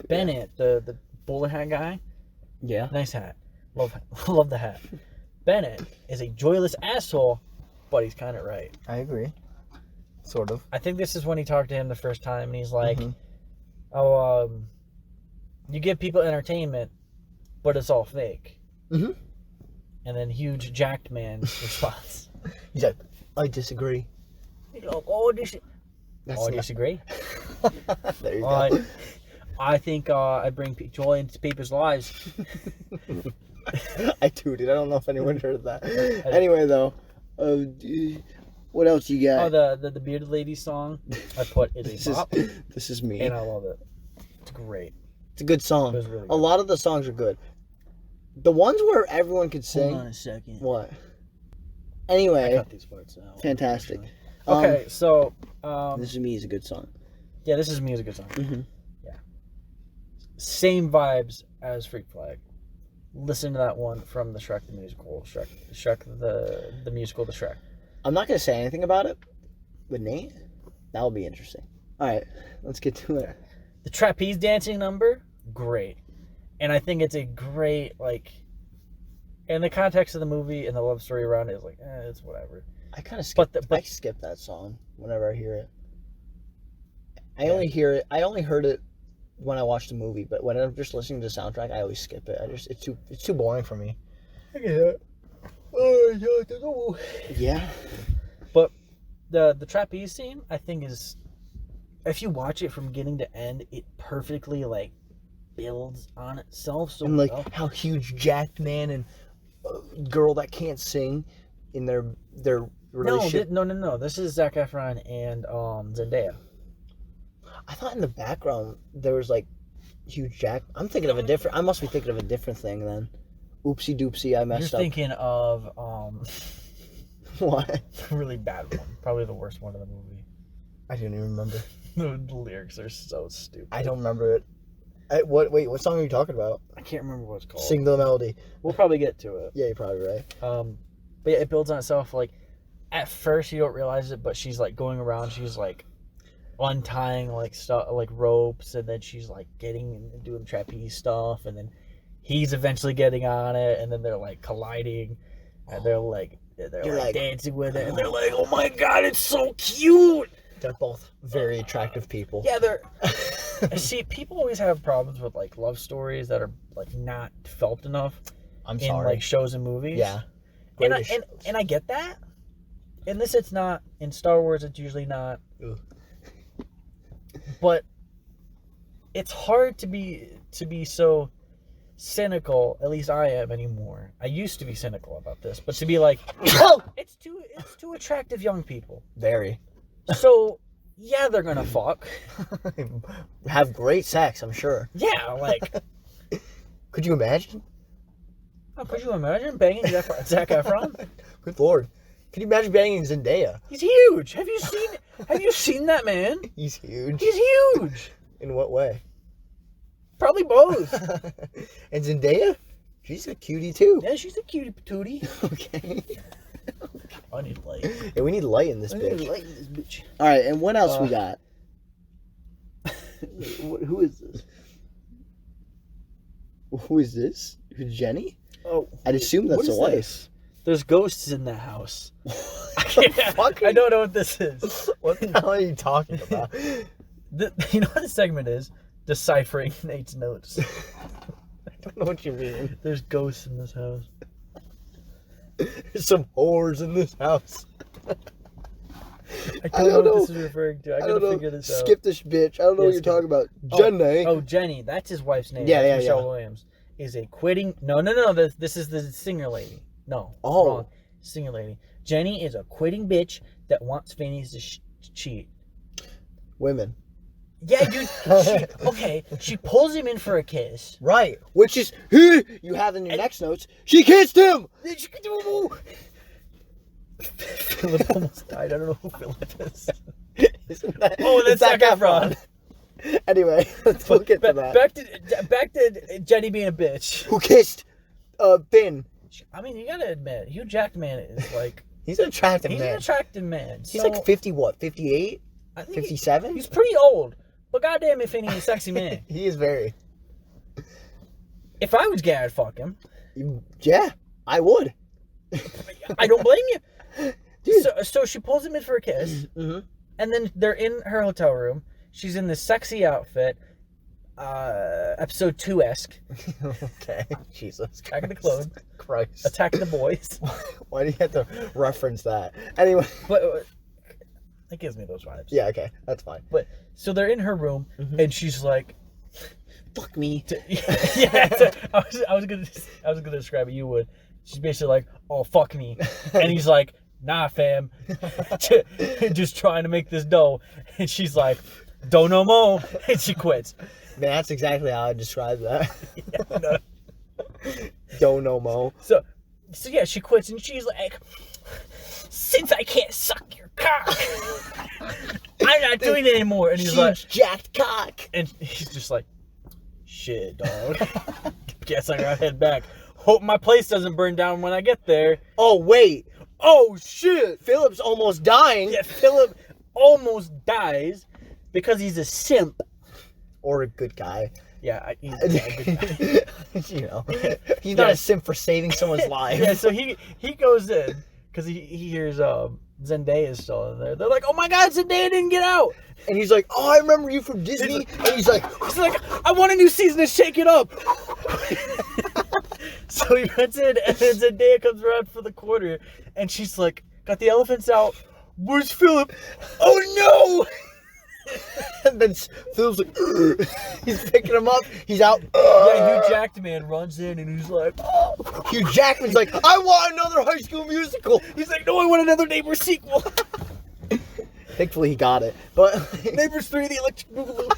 Bennett, the bowler hat guy. Yeah. Nice hat. Love the hat. Bennett is a joyless asshole, but he's kind of right. I agree. Sort of. I think this is when he talked to him the first time, and he's like, Mm-hmm. You give people entertainment, but it's all fake. Mm-hmm. And then huge jacked man response. He's like, I disagree. He's like, oh, I disagree. There you go. I think I bring joy into people's lives. I tooted. I don't know if anyone heard that. Anyway, though, what else you got? Oh, the Bearded Lady song I put is a bop. This is me. And I love it. It's great. It's a good song. It was really good. A lot of the songs are good. The ones where everyone could sing. Hold on a second. What? I Anyway, cut these parts out. fantastic. Okay, so This Is Me is a good song. yeah, This Is Me is a good song. Mm-hmm. Yeah, same vibes as Freak Flag. Listen to that one from the Shrek the musical. Shrek the musical, the Shrek. I'm not gonna say anything about it with Nate. That'll be interesting. All right, let's get to it. The trapeze dancing number, great. And I think it's a great, like, in the context of the movie and the love story around it, it's like, it's whatever. I kind of skip. But I skip that song whenever I hear it. I only heard it when I watched the movie. But when I'm just listening to the soundtrack, I always skip it. It's too boring for me. I get it. Yeah. But the trapeze scene, I think, is, if you watch it from beginning to end, it perfectly, like, builds on itself so And like well. how huge jacked man and girl that can't sing in their relationship. No. This is Zac Efron and Zendaya. I thought in the background there was like huge jack. I must be thinking of a different thing then. Oopsie doopsie, I messed You're up. thinking of What? a really bad one, probably the worst one of the movie. I didn't even remember. The lyrics are so stupid. I don't remember it. What song are you talking about? I can't remember what it's called. Sing the melody. We'll probably get to it. Yeah, you're probably right. But yeah, it builds on itself. Like, at first you don't realize it, but she's like going around. She's like untying like stuff, like ropes, and then she's like getting and doing trapeze stuff, and then he's eventually getting on it, and then they're like colliding, and they're like dancing with it, and they're like, oh my god, it's so cute. They're both very attractive people. Yeah, they're. See, people always have problems with like love stories that are like not felt enough I'm in sorry. like shows and movies. Yeah. And I get that. In this, it's not. In Star Wars, it's usually not. Ugh. But it's hard to be so cynical. At least I am anymore. I used to be cynical about this, but to be like, oh, it's two attractive young people. Very. So yeah, they're gonna fuck. Have great sex, I'm sure. Yeah, like Could you imagine? Oh, could you imagine banging Zac Efron? Good lord. Could you imagine banging Zendaya? He's huge. Have you seen that man? He's huge. He's huge. In what way? Probably both. And Zendaya? She's a cutie too. Yeah, she's a cutie patootie. Okay. I need light. Yeah, we need light in this I bitch. need light in this bitch. All right, and what else we got? Who is this? Who is this? Who's Jenny? Oh, I'd assume that's the wife. This? There's ghosts in that house. Fuck I don't know what this is. What the hell are you talking about? You know what the segment is? Deciphering Nate's notes. I don't know what you mean. There's ghosts in this house. There's some whores in this house. I don't know what this is referring to. I gotta figure this out. Skip this bitch. I don't know what you're talking about. Jenny. Oh, Jenny. That's his wife's name. Yeah, That's yeah, Michelle Williams. Is a quitting... No. This is the singer lady. No. Oh. Wrong. Singer lady. Jenny is a quitting bitch that wants Phineas to cheat. Women. Yeah, dude. She pulls him in for a kiss. Right. Which is... You have in your next notes. She kissed him! Philip almost died. I don't know who Philip is. Isn't that... Oh, that's Zac Efron. Anyway, we'll get to that. Back to Jenny being a bitch. Who kissed Finn? I mean, you gotta admit, Hugh Jackman is like... He's an attractive He's man. an attractive man. He's like 50 what? 58? I think 57? He's pretty old. But goddamn if he's a sexy man. He is very. If I was gay, I'd fuck him. Yeah, I would. I don't blame you. Dude. So she pulls him in for a kiss. Mm-hmm. And then they're in her hotel room. She's in this sexy outfit. Episode 2-esque. Okay. Jesus. Attack of the Clones. Christ. Attack of the Boys. Why do you have to reference that? Anyway. But it gives me those vibes. Yeah, okay. That's fine. But so they're in her room, and she's like, fuck me. I was gonna describe it. You would. She's basically like, oh, fuck me. And he's like, nah, fam. Just trying to make this dough. And she's like, don't no more. And she quits. Man, that's exactly how I describe that. Yeah, no. Don't no mo. So yeah, she quits, and she's like, since I can't suck your cock, I'm not doing it anymore. And he's like, jacked cock. and he's just like, shit, dog. Guess I gotta head back. Hope my place doesn't burn down when I get there. Oh, wait. Oh, shit. Philip's almost dying. Yeah, Philip almost dies because he's a simp. Or a good guy. Yeah, he's a good guy. You know. He's not a simp for saving someone's life. Yeah, so he goes in because he hears Zendaya is still in there. They're like, oh my god, Zendaya didn't get out. And he's like, oh, I remember you from Disney. And he's like, I want a new season to shake it up. So he runs in, and then Zendaya comes around for the quarter, and she's like, got the elephants out. Where's Philip? Oh no! And then Philip's like, ugh. He's picking him up. He's out. Yeah, Hugh Jackman runs in, and he's like, oh. Hugh Jackman's like, I want another High School Musical. He's like, no, I want another Neighbors sequel. Thankfully, he got it. But Neighbors 3, the Electric Boogaloo.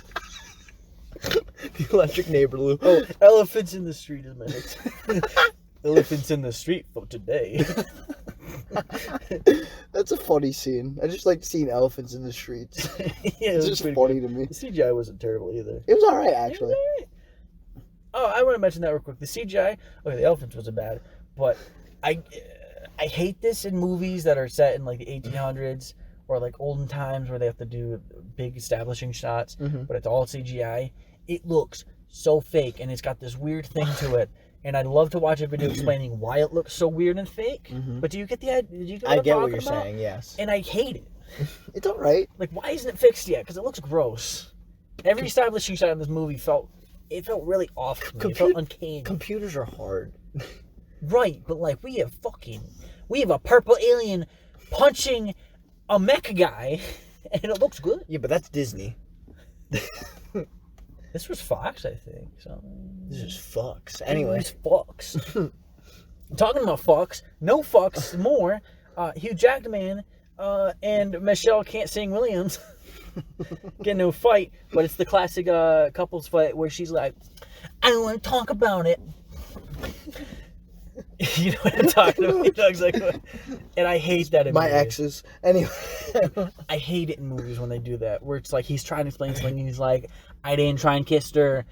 The Electric Neighborhood. Oh, elephants in the street is my next. Elephants in the street for today. That's a funny scene. I just like seeing elephants in the streets. Yeah, It's just funny to me. The CGI wasn't terrible either. It was alright, actually. Oh, I want to mention that real quick. The CGI, okay, the elephants wasn't bad, but I hate this in movies that are set in like the 1800s or like olden times where they have to do big establishing shots, but it's all CGI. It looks so fake, and it's got this weird thing to it. And I'd love to watch a video explaining why it looks so weird and fake. But do you get the idea? Do you get what I get what I'm you're talking about? saying, yes. And I hate it. It's alright. Like, why isn't it fixed yet? Because it looks gross. Every establishing shot in this movie felt really off to me. It felt uncanny. Computers are hard. Right, but like we have a purple alien punching a mech guy, and it looks good. Yeah, but that's Disney. This was Fox, I think. So This is fucks. Anyway. It's Fox. Talking about Fox, no Fox more. Hugh Jackman and Michelle Can't Sing Williams get into a fight, but it's the classic couples fight where she's like, I don't want to talk about it. You know what I'm talking about? You know exactly what, and I hate that in My movies. exes. Anyway. I hate it in movies when they do that, where it's like he's trying to explain something and he's like, I didn't try and kiss her.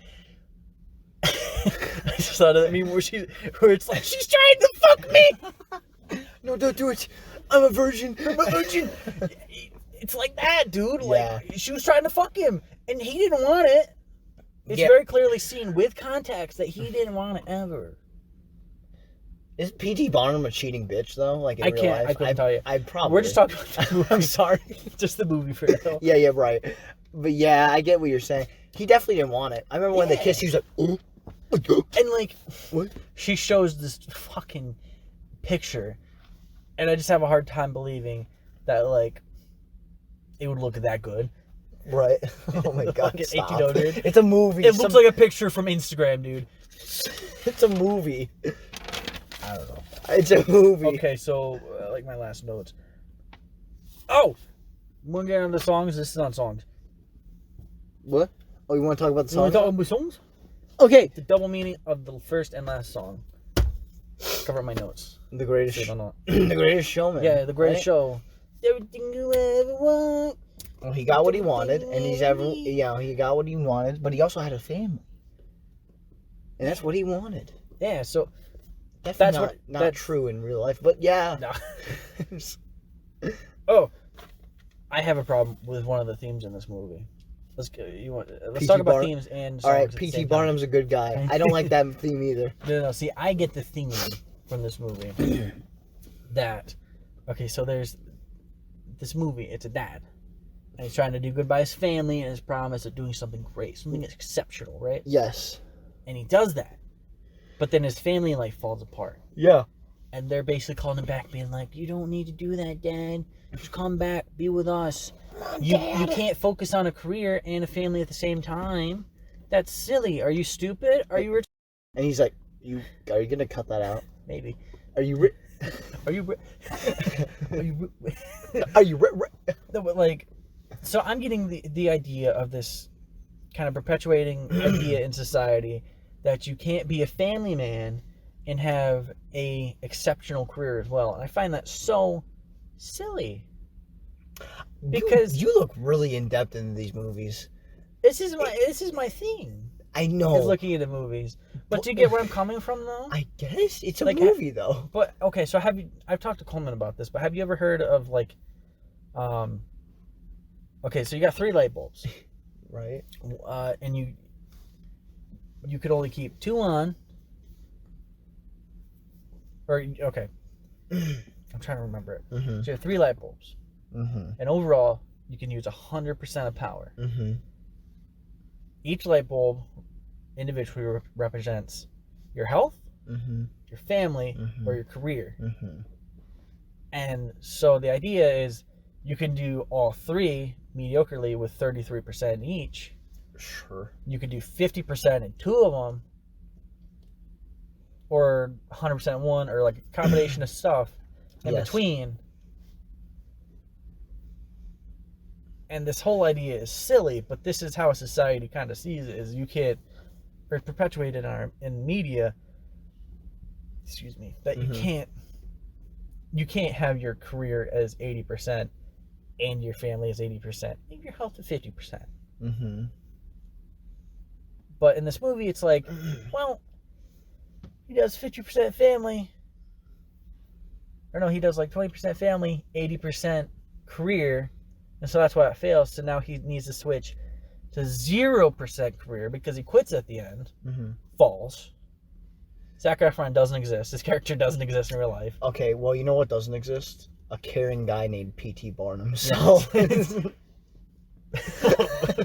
I just thought of that meme where it's like, she's trying to fuck me! No, don't do it. I'm a virgin. I'm a virgin. It's like that, dude. Yeah. Like, she was trying to fuck him, and he didn't want it. It's Yeah. very clearly seen with context that he didn't want it ever. Is P.T. Barnum a cheating bitch, though? Like, in I real can't. life? I couldn't tell you. I probably. We're just talking about the movie. I'm sorry. Just the movie for now. Yeah, right. But yeah, I get what you're saying. He definitely didn't want it. I remember when they kissed, he was like, "Ooh." And like, What? she shows this fucking picture, and I just have a hard time believing that like it would look that good. Right. Oh my god. Fucking Stop. 1800. It's a movie. It looks like a picture from Instagram, dude. It's a movie. I don't know. It's a movie. Okay, so like my last notes. Oh, we're getting into the songs. This is not songs. What? Oh, you want to talk about the You want song? to talk about songs? Okay. The double meaning of the first and last song. Cover up my notes. The greatest. So you don't know. The Greatest Showman. Yeah, the greatest right? show. Everything you ever want. Well, he got what he wanted, and he got what he wanted, but he also had a family, and that's what he wanted. Yeah, so That's what- not that- true in real life, but yeah. no. Oh, I have a problem with one of the themes in this movie. Let's P.T. talk about Barnum. themes and songs. All right, at the P.T. same time. Barnum's a good guy. I don't like that theme either. No. See, I get the theme from this movie. So there's this movie. It's a dad, and he's trying to do good by his family and his promise of doing something great, something exceptional, right? Yes. And he does that, but then his family life falls apart, Yeah. and they're basically calling him back, being like, "You don't need to do that, Dad. Just come back, be with us. You can't focus on a career and a family at the same time. That's silly. Are you stupid? Are you And he's like, are you gonna cut that out? maybe? Are you Are you are you No, but like, so I'm getting the idea of this kind of perpetuating idea in society that you can't be a family man and have a exceptional career as well, and I find that so silly. Because you look really in depth into these movies. This is my thing. I know. Is looking at the movies, but do you get where I'm coming from though? I guess it's a Like, movie though. But okay, so I've talked to Coleman about this, but have you ever heard of like, okay, so you got 3 light bulbs, Right. and you could only keep 2 on, or okay, I'm trying to remember it. Mm-hmm. So you have 3 light bulbs, Mm-hmm. and overall you can use 100% of power. Mm-hmm. Each light bulb individually represents your health, Mm-hmm. your family, Mhm. or your career. Mm-hmm. And so the idea is you can do all 3 mediocrely with 33% each. Sure. You could do 50% in 2 of them, or 100% in 1, or like a combination of stuff in Yes. between. And this whole idea is silly, but this is how society kind of sees it: is you can't, or it's perpetuated in media. Excuse me, that Mhm. you can't have your career as 80% and your family as 80%. Leave your health at 50%. Mm-hmm. But in this movie, it's like, well, he does 50% family, or no, he does like 20% family, 80% career, and so that's why it fails. So now he needs to switch to 0% career because he quits at the end, Mm-hmm. falls. Zac Efron doesn't exist. His character doesn't exist in real life. Okay, well, you know what doesn't exist? A caring guy named P.T. Barnum. So.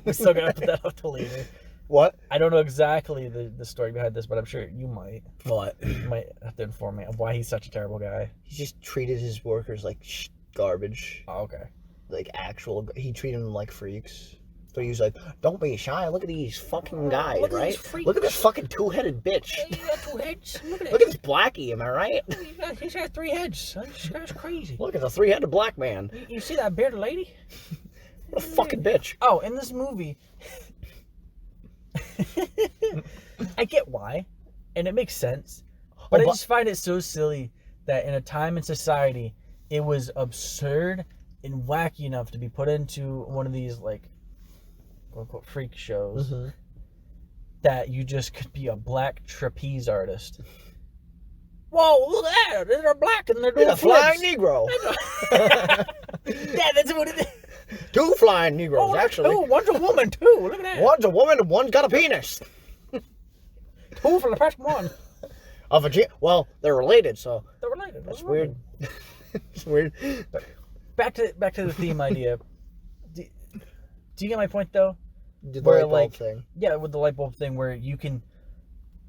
We're still gonna put that up till later. What? I don't know exactly the story behind this, but I'm sure you might. What? You might have to inform me of why he's such a terrible guy. He just treated his workers like garbage. Oh, okay. Like he treated them like freaks. But he was like, don't be shy. Look at these fucking guys, Look at right? these freaks. Look at this fucking 2-headed bitch. You got 2 heads. Look at Look at this blackie, am I right? He's got 3 heads. This guy's crazy. Look at the 3-headed black man. You see that bearded lady? What a fucking bitch. Oh, in this movie, I get why, and it makes sense, but I just find it so silly that in a time in society, it was absurd and wacky enough to be put into one of these like quote unquote freak shows that you just could be a black trapeze artist. Whoa, look at that! They're black and they're doing a flying Negro. Yeah, that's what it is. 2 flying Negroes, actually. Two. One's a woman, too. Look at that. One's a woman and one's got a penis. 2 for the first one. Well, they're related, so They're related. that's weird. It's weird. Back to the theme idea. Do you get my point, though? The light bulb thing. Yeah, with the light bulb thing, where you can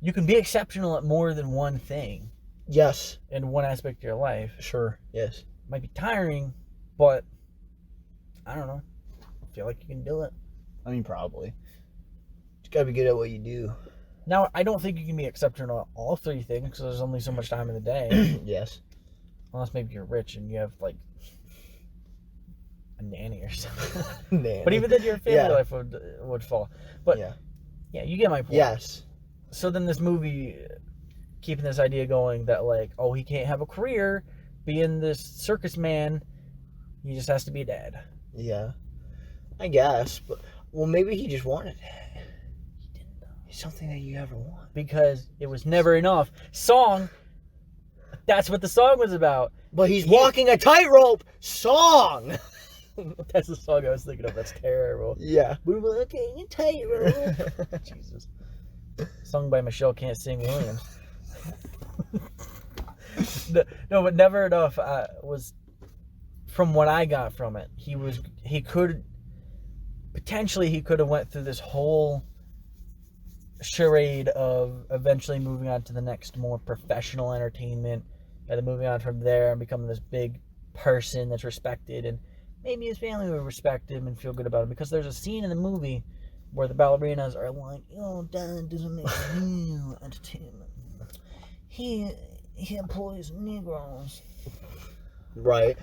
be exceptional at more than one thing. Yes. In one aspect of your life. Sure. Yes. Might be tiring, but I don't know. I feel like you can do it. I mean, probably. You gotta be good at what you do. Now, I don't think you can be exceptional at all 3 things because there's only so much time in the day. Yes. Unless maybe you're rich and you have like a nanny or something. Nanny. But even then, your family life would fall. But yeah, you get my point. Yes. So then this movie, keeping this idea going that like, oh, he can't have a career being this circus man. He just has to be a dad. Yeah. I guess. But well, maybe he just wanted it. He didn't know. It's something that you ever want. Because it was never enough. Song. That's what the song was about. But he's walking a tightrope. Song. That's the song I was thinking of. That's terrible. Yeah. We're walking a tightrope. Jesus. Sung by Michelle Can't Sing Williams. No, but never enough was, from what I got from it, he could have went through this whole charade of eventually moving on to the next more professional entertainment, and then moving on from there and becoming this big person that's respected, and maybe his family would respect him and feel good about him, because there's a scene in the movie where the ballerinas are like, "Oh, Dad doesn't make real entertainment. He employs Negroes." Right.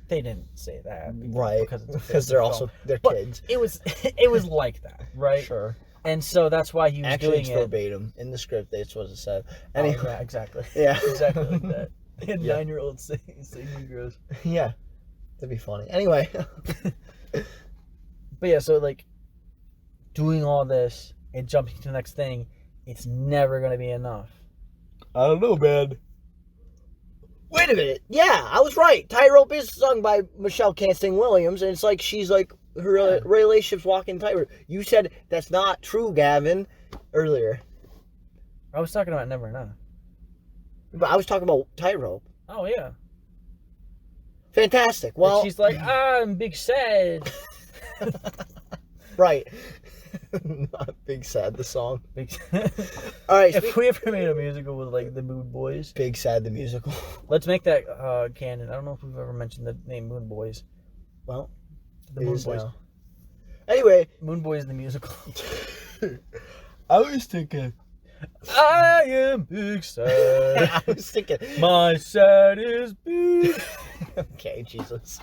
They didn't say that, right? Because they're also kids. It was like that, right? Sure. And so that's why he was doing it verbatim in the script. That's what it said. Anyway. Oh, yeah, exactly. Yeah, exactly like that. And 9-year-olds sing Negroes. Yeah, that'd be funny. Anyway. But yeah, so like doing all this and jumping to the next thing, it's never gonna be enough. I don't know, man. Wait a minute. Yeah, I was right. Tightrope is sung by Michelle Can't Sing Williams, and it's like she's like her relationship's walking tightrope. You said that's not true, Gavin, earlier. I was talking about never enough. But I was talking about tightrope. Oh yeah. Fantastic. Well, and she's like, I'm big sad. Right. Not Big Sad, the song. Big All right. If we ever made a musical with like the Moon Boys, Big Sad the musical. Let's make that canon. I don't know if we've ever mentioned the name Moon Boys. Well, the Moon Boys. Now. Anyway, Moon Boys the musical. I was thinking, I am big sad. I was thinking, my sad is big. Okay, Jesus.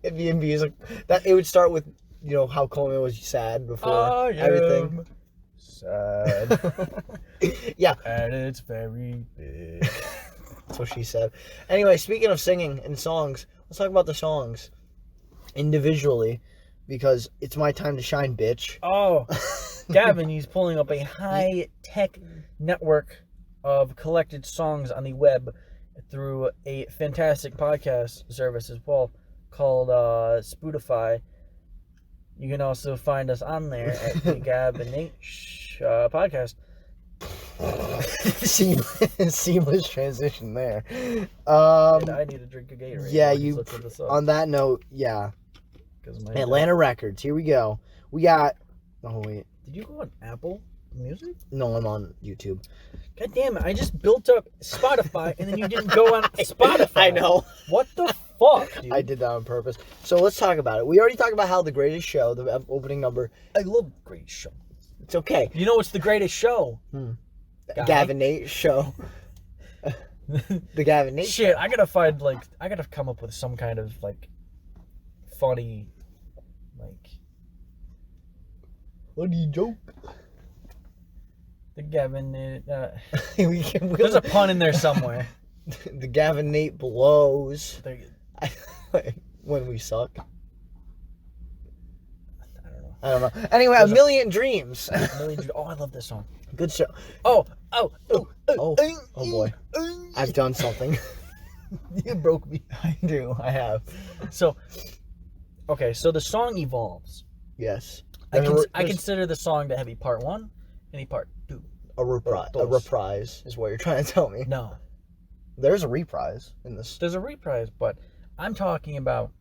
It'd be a music that it would start with, you know, how Coleman was sad before everything. Sad. Yeah. And it's very big. That's what she said. Anyway, speaking of singing and songs, let's talk about the songs individually, because it's my time to shine, bitch. Oh, Gavin, he's pulling up a high-tech network of collected songs on the web through a fantastic podcast service as well called Spotify. You can also find us on there at the Gav and Nate Podcast. Seamless transition there. And I need to drink a Gatorade. Yeah, you. On that note, yeah. Atlanta Records. Here we go. We got. Oh wait. Did you go on Apple Music? No, I'm on YouTube. God damn it! I just built up Spotify, and then you didn't go on Spotify. I know. What the fuck, dude? I did that on purpose. So let's talk about it. We already talked about how the Greatest Show, the opening number. I love Greatest Show. It's okay. You know what's the Greatest Show? Gav and Nate Show. The Gav and Nate. Shit, I gotta come up with some kind of like funny, like Funny joke. The Gav and Nate. There's There's a pun in there somewhere. The Gav and Nate blows. I When we suck. don't know. I don't know. Anyway, There's A Million Dreams. Oh, I love this song. Good show. Oh boy. I've done something. You broke me. I do. I have. So the song evolves. Yes. I consider the song to have a part 1 and a part 2. A reprise is what you're trying to tell me. No. There's a reprise in this. There's a reprise, but I'm talking about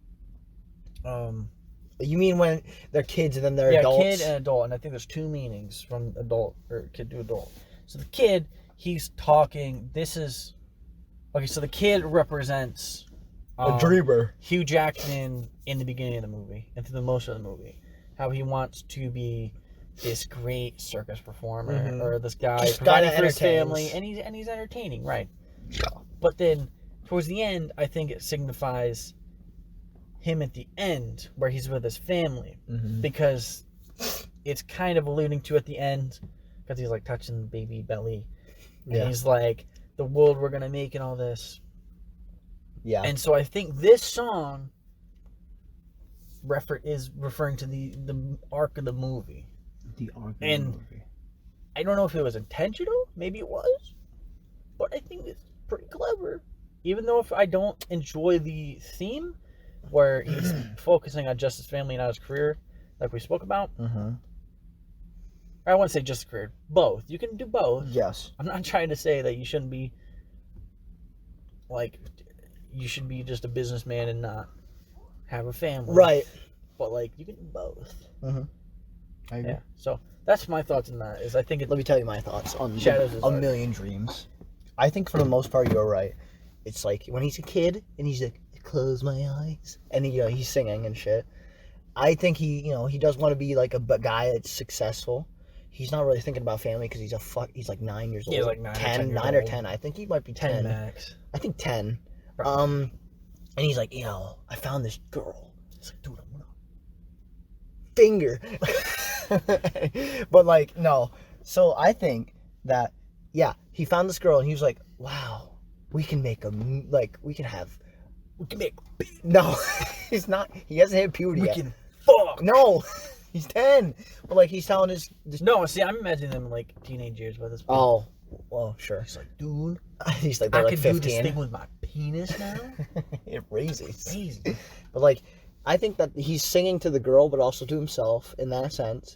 You mean when they're kids and then they're yeah, adults? kid and adult, and I think there's 2 meanings from adult or kid to adult. So the kid, he's talking. So the kid represents A dreamer. Hugh Jackman in the beginning of the movie and through the most of the movie, how he wants to be this great circus performer or this guy providing for his family, and he's entertaining, right? But then towards the end, I think it signifies him at the end where he's with his family, because it's kind of alluding to at the end, because he's like touching the baby belly, and he's like, the world we're gonna make and all this. Yeah. And so I think this song is referring to the arc of the movie. The arc of And the movie. I don't know if it was intentional, maybe it was, but I think it's pretty clever. Even though if I don't enjoy the theme where he's focusing on just his family and not his career, like we spoke about. I wouldn't say just career, both. You can do both. Yes. I'm not trying to say that you shouldn't be like, you should be just a businessman and not have a family. Right. But like, you can do both. I agree. Yeah. So that's my thoughts on that. Is I think Let me tell you my thoughts on Shadows is A Million Dreams. I think for the most part you're right. It's like when he's a kid and he's like, close my eyes, and he's singing and shit. I think he does want to be like a guy that's successful. He's not really thinking about family because he's like 9 years old. He's like 9 or 10. I think he might be 10. 10 max. I think 10. Probably. And he's like, I found this girl. It's like, dude, I'm gonna finger. But like, no. So I think that, he found this girl and he was like, wow, we can make no, he's not, he hasn't hit puberty yet. We can fuck. No, he's 10. But like, he's telling his No, see, I'm imagining them like teenage years by this point. oh, well, sure. He's like, dude, He's like, I they're like can 15. do this thing with my penis now. It raises. Crazy. But like, I think that he's singing to the girl, but also to himself in that sense.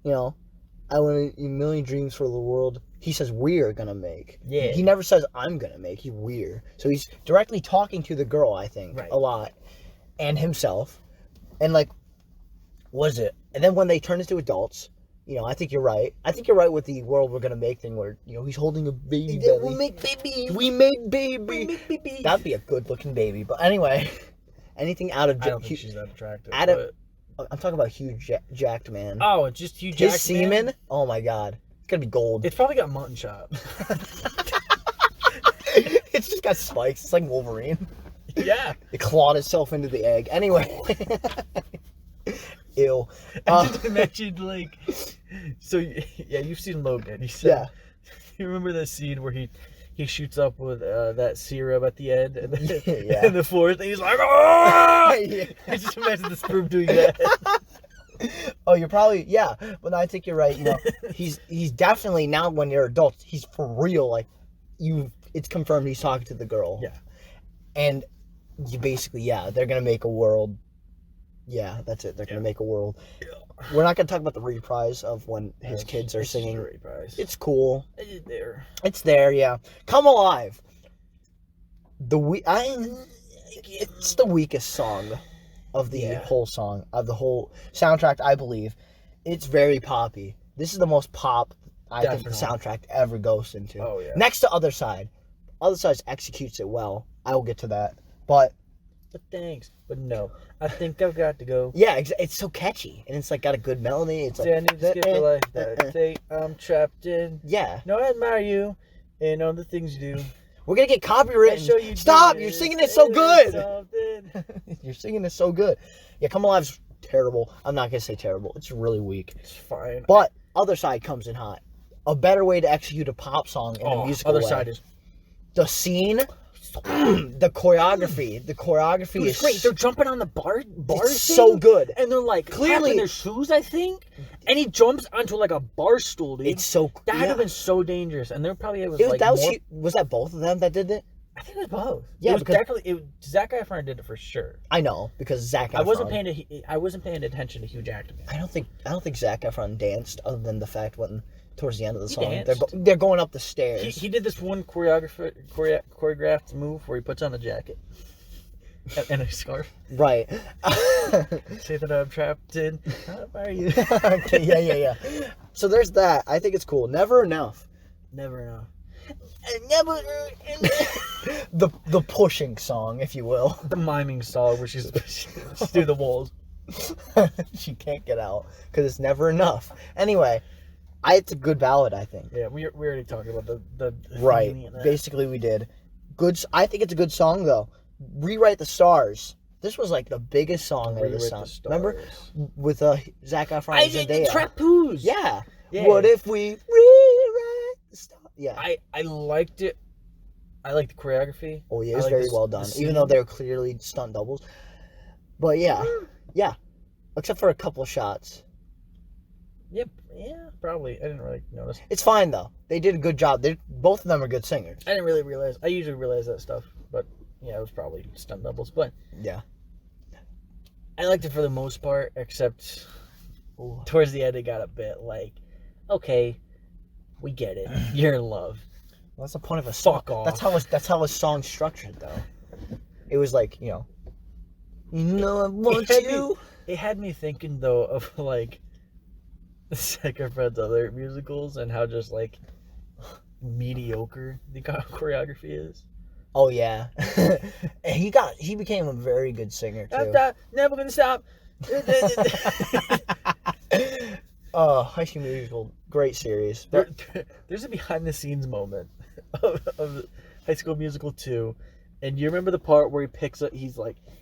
I want a million dreams for the world. He says we're gonna make. Yeah. He never says I'm gonna make. He's we're. So he's directly talking to the girl, I think, Right. a lot, and himself, and like, was it? And then when they turn into adults, I think you're right. I think you're right with the world we're gonna make thing, where he's holding a baby belly. We make baby. We made baby. We make baby. That'd be a good looking baby. But anyway, anything out of I don't think she's that attractive. I'm talking about huge jacked man. Oh, it's just Hugh Jackman. His semen? Oh my god. It's gonna be gold. It's probably got mutton chop. It's just got spikes. It's like Wolverine. Yeah. It clawed itself into the egg. Anyway. Ew. I just imagine like, so yeah, you've seen Logan. He said, Yeah. You remember that scene where he shoots up with that syrup at the end and Yeah. in the forest, and he's like, oh! Yeah. I just imagine the sperm doing that. Oh, you're probably, yeah. But no, I think you're right. He's definitely, now when you're adults, he's for real. Like, it's confirmed he's talking to the girl. Yeah. And you basically, they're going to make a world. Yeah, that's it. They're going to make a world. Yeah. We're not going to talk about the reprise of when his kids are singing. Reprise. It's cool. It's there. It's there, yeah. Come Alive. It's the weakest song of the whole song, of the whole soundtrack, I believe. It's very poppy. This is the most pop I think the soundtrack ever goes into. Oh, yeah. Next to Other Side. Other Side executes it well. I will get to that. But thanks. But no. I think I've got to go. yeah, it's so catchy. And it's like got a good melody. It's like, I need to skip the life that I take. I'm trapped in. yeah. No, I admire you and all the things you do. We're going to get copyrighted. Stop! You're singing it so good! You're singing it so good. Yeah, Come Alive's terrible. I'm not gonna say terrible. It's really weak. It's fine. But Other Side comes in hot. A better way to execute a pop song in a musical Other way. Side is The scene, the choreography. The choreography Dude, is it's great. They're jumping on the bar it's scene, so good. and they're like Clearly- clapping their shoes, I think. And he jumps onto like a bar stool, dude. It's so that had yeah. to have been so dangerous, and there probably was It was, like that was, more. was that both of them that did it? I think it was both. Yeah, it was because- definitely Zach Efron did it for sure. I know because Zac Efron. I wasn't paying attention to Hugh Jackman. I don't think Zac Efron danced, other than the fact when towards the end of the He song danced. they're going up the stairs. He did this one choreographed move where he puts on a jacket and a scarf. Right. Say that I'm trapped in. How are you? Okay, yeah. So there's that. I think it's cool. Never enough. Never know. The pushing song, if you will. The miming song where she's through the walls. She can't get out because it's never enough. Anyway, it's a good ballad, I think. Yeah, we already talked about the Right. theme and that. Basically, we did. Good. I think it's a good song though. Rewrite the Stars. This was like the biggest song of Rewrite this the song. Stars. Remember with Zac Efron I and did the Zendaya. Trappoos. Yeah. Yeah. What if we rewrite the stars? Yeah. I liked it. I liked the choreography. Oh yeah, I it's like very the well done. scene. Even though they're clearly stunt doubles. But yeah. Except for a couple shots. Yeah, probably. I didn't really notice. It's fine though. They did a good job. Both of them are good singers. I didn't really realize. I usually realize that stuff, but yeah, it was probably stunt doubles. But Yeah. I liked it for the most part, except towards the end it got a bit like, okay, we get it. You're in love. Well, that's the point of a song. Fuck off. That's how a song's structured though. It was like, you know I want you. It had me thinking though of like Zac Efron's other musicals and how just like mediocre the choreography is. Oh yeah. And he became a very good singer too. Never gonna stop. High School Musical, great series. There's a behind the scenes moment of High School Musical 2, and you remember the part where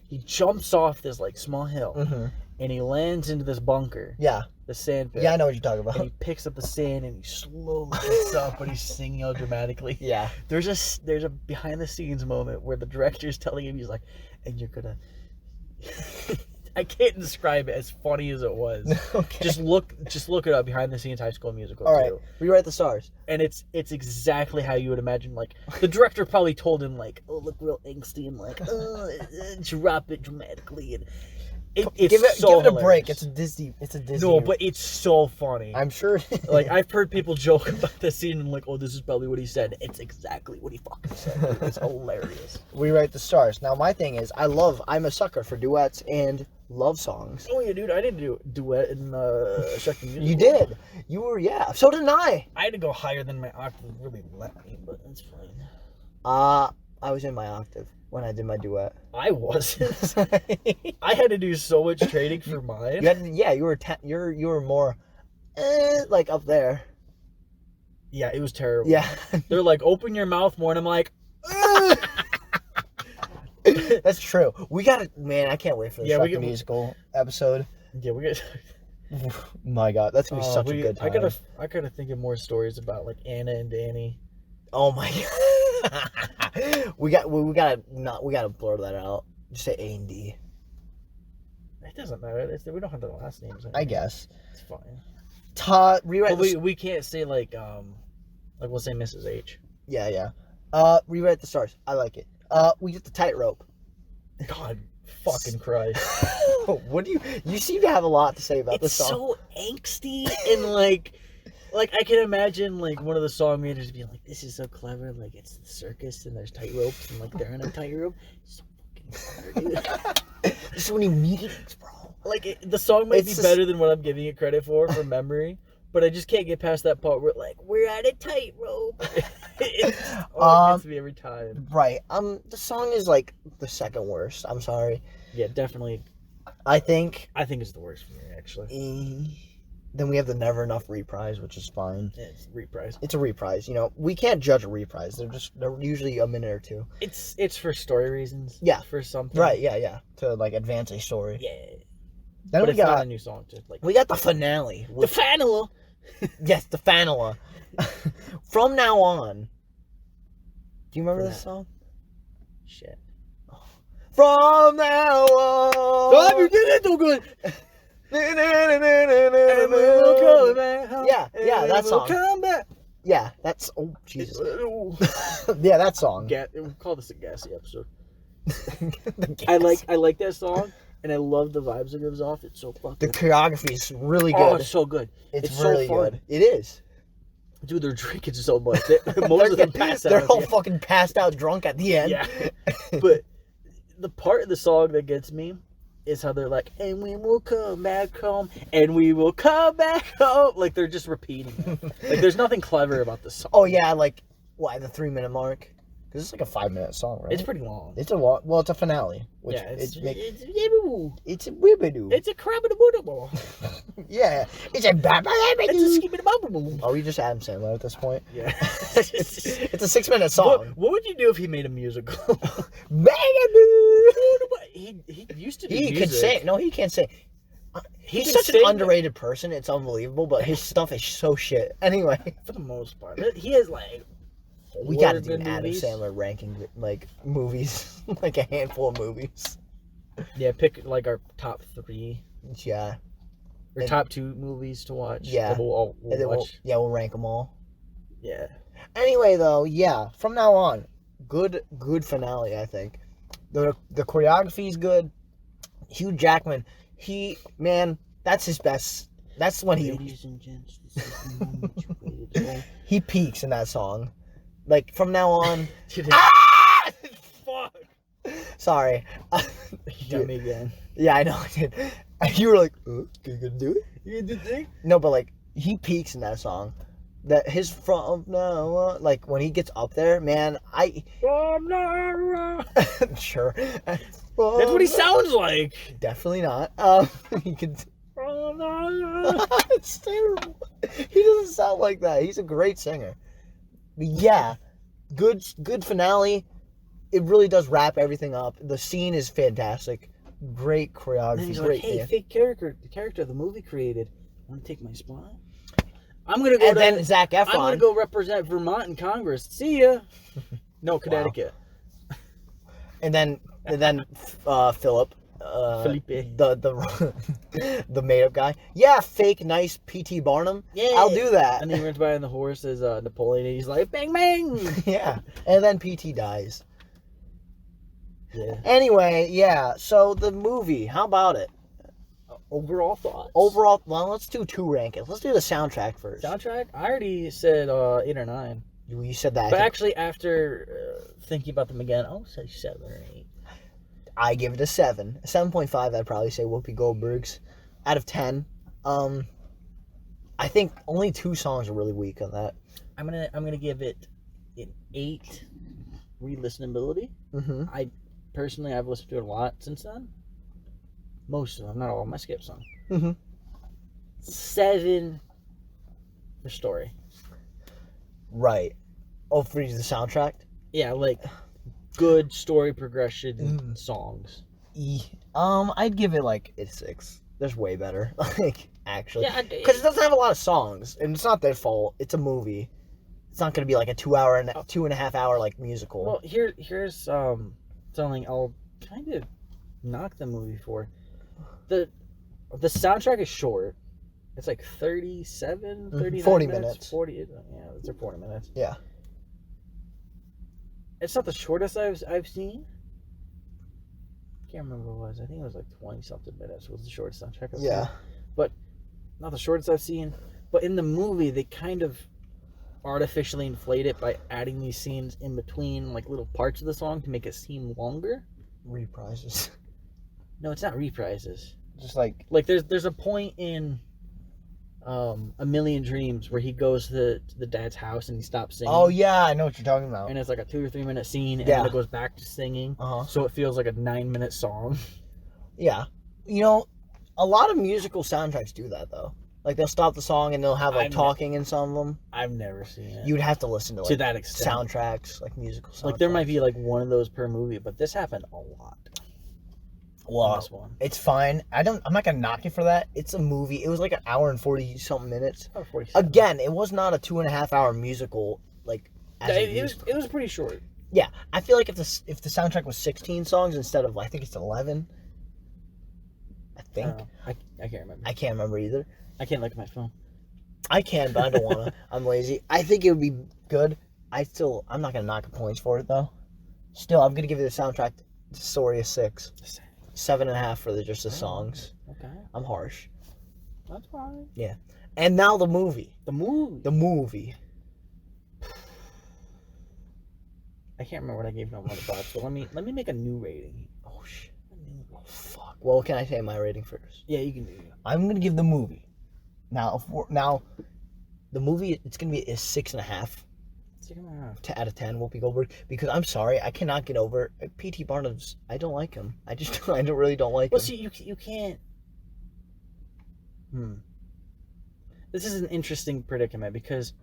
he jumps off this like small hill, and he lands into this bunker. Yeah. The sand pit. Yeah, I know what you're talking And about. he picks up the sand and he slowly gets up, but he's singing out dramatically. Yeah. There's a behind the scenes moment where the director's telling him, he's like, and you're gonna. I can't describe it as funny as it was. Okay. Just look it up. Behind the scenes High School Musical. All right. too. Rewrite the Stars. And it's exactly how you would imagine. Like the director probably told him like, oh, look real angsty and like, drop it dramatically and. It's give it so a break. hilarious. It's a Disney. No, but it's so funny. I'm sure. Like I've heard people joke about this scene and like, oh, this is probably what he said. It's exactly what he fucking said. It's hilarious. Rewrite the Stars. Now my thing is, I'm a sucker for duets and love songs. Oh yeah, dude, I didn't do duet in Shrek the Musical. You did. You were, yeah. So did I. I had to go higher than my octave really let me, but that's fine. I was in my octave when I did my duet. I wasn't. I had to do so much training for mine. You were more, like up there. Yeah, it was terrible. Yeah. They're like, open your mouth more, and I'm like, That's true. We gotta, man. I can't wait for the Yeah, Shrek the Musical episode. yeah, we got. My God, that's gonna be such a good time. I gotta think of more stories about like Anna and Danny. Oh my God. we gotta blur that out. Just say A and D. It doesn't matter. We don't have the last names. I guess. It's fine. Rewrite. But we can't say like we'll say Mrs. H. Yeah. Rewrite the Stars. I like it. We get the tightrope. God, fucking Christ! What do you seem to have a lot to say about this It's song. so angsty and like I can imagine like one of the song makers being like, "This is so clever. Like it's the circus and there's tightropes and like they're in a tightrope. It's so fucking clever, dude." There's so many meanings, bro. Like the song might be It's better than what I'm giving it credit for from memory, but I just can't get past that part where like we're at a tightrope. It gets me every time. Right. The song is like the second worst. I'm sorry. Yeah, definitely. I think. It's the worst for me actually. Then we have the Never Enough reprise, which is fine. It's reprise. It's a reprise. You know, we can't judge a reprise. They're usually a minute or two. It's for story reasons. Yeah. For something. Right. Yeah. To like advance a story. Yeah. Then but we it's not got a new song. Just like we got the finale. the finale. Yes, the finale. From now on. Do you remember From this song? Shit. From now on. Oh, you did it too good. And we will come back home. Yeah, that we'll song. Come back. Yeah, that's Jesus. Yeah, that song. We'll call this a gassy episode. I like that song, and I love the vibes it gives off. It's so fucking. The choreography is really good. Oh, it's so good. It's so really fun. good. It is. Dude, they're drinking so much. Most of them pass out. They're all fucking passed out drunk at the end. Yeah. But the part of the song that gets me is how they're like, and we will come back home, and we will come back home. Like, they're just repeating it. Like, there's nothing clever about this song. Oh, yeah, like, what, the 3-minute mark? Because it's like a 5-minute song, right? It's pretty long. It's a long, well, it's a finale. Which yeah, it's a wibbidoo. It's a crabadoo. Yeah, it's a It's a skibidabababoo. Are we just Adam Sandler at this point? Yeah. It's a 6-minute song. What would you do if he made a musical? He used to do music. Could sing. No, he can't sing. He He's can such an sing. underrated person. It's unbelievable, but his stuff is so shit. Anyway, For the most part. He has, like... we gotta do an good Adam movies. Sandler ranking, like, movies. Like a handful of movies. Yeah, pick, like, our top 3. Yeah. Or top 2 movies to watch. Yeah. And we'll And then watch. we'll rank them all. Yeah. Anyway, though, yeah, from now on, good finale, I think. The choreography is good. Hugh Jackman, that's his best. That's when Ladies and gents, this is the moment you waited for. he peaks in that song. Like, from now on... Ah! Fuck! Sorry. You got me again. Yeah, I know I did. You were like, are you gonna do it? You did the thing? No, but, like, he peaks in that song. That his from now on, like, when he gets up there, man, From now on. Sure. That's what he sounds like. Definitely not. He can... From now on. It's terrible. He doesn't sound like that. He's a great singer. But yeah, good finale. It really does wrap everything up. The scene is fantastic. Great choreography. And he's Great like, hey, dance. fake character, the character the movie created. Want to take my spot? I'm gonna go. And then Zac Efron. I'm gonna go represent Vermont in Congress. See ya. No, Connecticut. And then Philip. Felipe. The made-up guy. Yeah, fake nice P.T. Barnum. Yeah. I'll do that. And then he runs by on the horse as Napoleon, and he's like, bang, bang. Yeah. And then P.T. dies. Yeah. Anyway, yeah. So the movie, how about it? Overall thoughts. Overall, well, let's do 2 rankings. Let's do the soundtrack first. Soundtrack? I already said 8 or 9. You said that. But actually, after thinking about them again, I'll say 7 or 8. I give it a 7. 7.5, I'd probably say Whoopi Goldberg's. Out of 10. I think only 2 songs are really weak on that. I'm gonna give it an 8 re-listenability. Mm-hmm. I've listened to it a lot since then. Most of them, not all of my skip songs. Mm-hmm. 7 for story. Right. Oh, for the soundtrack? Yeah, like good story progression songs. I'd give it like a 6. There's way better. Like, actually. Yeah, because it doesn't have a lot of songs, and it's not their fault. It's a movie. It's not going to be like a 2.5 hour like musical. Well, here's something I'll kind of knock the movie for. The soundtrack is short. It's like 37, 39 40 minutes. 40, yeah, it's 40 minutes. Yeah. It's not the shortest I've seen. Can't remember what it was. I think it was like 20-something minutes was the shortest soundtrack I've Yeah. seen. But not the shortest I've seen. But in the movie, they kind of artificially inflate it by adding these scenes in between, like little parts of the song to make it seem longer. Reprises. No, it's not reprises. Just like there's a point in A Million Dreams where he goes to the dad's house and he stops singing. oh yeah, I know what you're talking about. And it's like a 2 or 3 minute scene, and Yeah. then it goes back to singing. Uh-huh. So it feels like a 9-minute song. Yeah. You know, a lot of musical soundtracks do that though. Like they'll stop the song and they'll have like talking in some of them. I've never seen it. You'd have to listen to like that extent. soundtracks, like musical soundtracks. Like there might be like one of those per movie, but this happened a lot. Wow. this one. It's fine. I'm not gonna knock it for that. It's a movie. It was like an hour and 40 something minutes. Oh, 47. Again, it was not a 2.5 hour musical like. As It was pretty short. Yeah, I feel like if the soundtrack was 16 songs instead of I think it's 11. I think. I can't remember. I can't remember either. I can't look at my phone. I can, but I don't want to. I'm lazy. I think it would be good. I'm not gonna knock the points for it though. Still, I'm gonna give it the soundtrack. Story a 6, 7.5 for just the songs. Okay. I'm harsh. That's fine. Yeah. And now the movie. The movie. I can't remember what I gave Nobody Box, so let me make a new rating. Oh shit. Fuck. Well, can I say my rating first? Yeah, you can do it. I'm gonna give the movie. Now, the movie it's gonna be a 6.5. 6.5. Out of 10, Whoopi Goldberg. Because I'm sorry, I cannot get over P.T. Barnum's. I don't like him. I really don't like him. Well, see, you can't. This is an interesting predicament because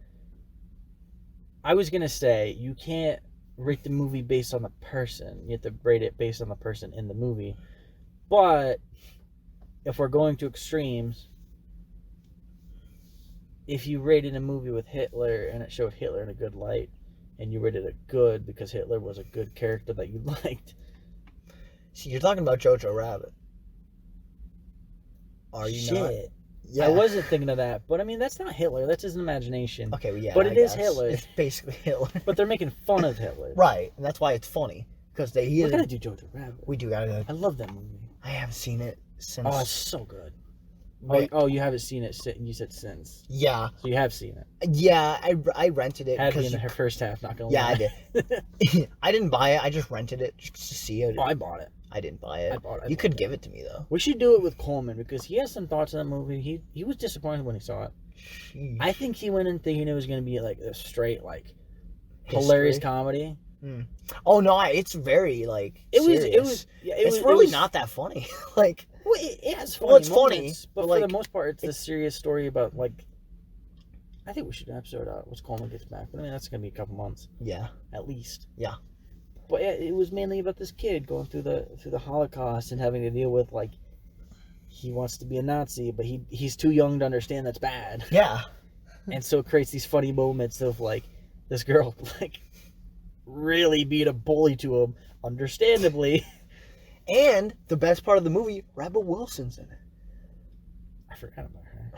I was gonna say you can't rate the movie based on the person. You have to rate it based on the person in the movie. But if we're going to extremes, if you rated a movie with Hitler and it showed Hitler in a good light, and you rated it good because Hitler was a good character that you liked. See, you're talking about Jojo Rabbit. Are you not? Yeah. I wasn't thinking of that, but I mean that's not Hitler. That's his imagination. Okay, well, yeah. But it is Hitler. It's basically Hitler. But they're making fun of Hitler. Right, and that's why it's funny because We're gonna do Jojo Rabbit. We do gotta. I love that movie. I haven't seen it since. Oh, it's so good. Wait. Oh, you haven't seen it. You said since. Yeah. So you have seen it. Yeah, I rented it. Had me in the first half. Not gonna lie. Yeah, I did. I didn't buy it. I just rented it just to see it. Oh, I bought it. I didn't buy it. I bought it. You could give it to me though. We should do it with Coleman because he has some thoughts on that movie. He was disappointed when he saw it. Jeez. I think he went in thinking it was gonna be like a straight hilarious comedy. Oh no, it's very serious. It's really not that funny. Well, it has funny it's moments, funny, but for the most part, it's a serious story about I think we should do an episode out once Coleman gets back. But I mean, that's gonna be a couple months. Yeah, at least. Yeah, but it was mainly about this kid going through the Holocaust and having to deal with he wants to be a Nazi, but he's too young to understand that's bad. Yeah, and so it creates these funny moments of this girl really being a bully to him, understandably. And the best part of the movie, Rebel Wilson's in it. I forgot about her.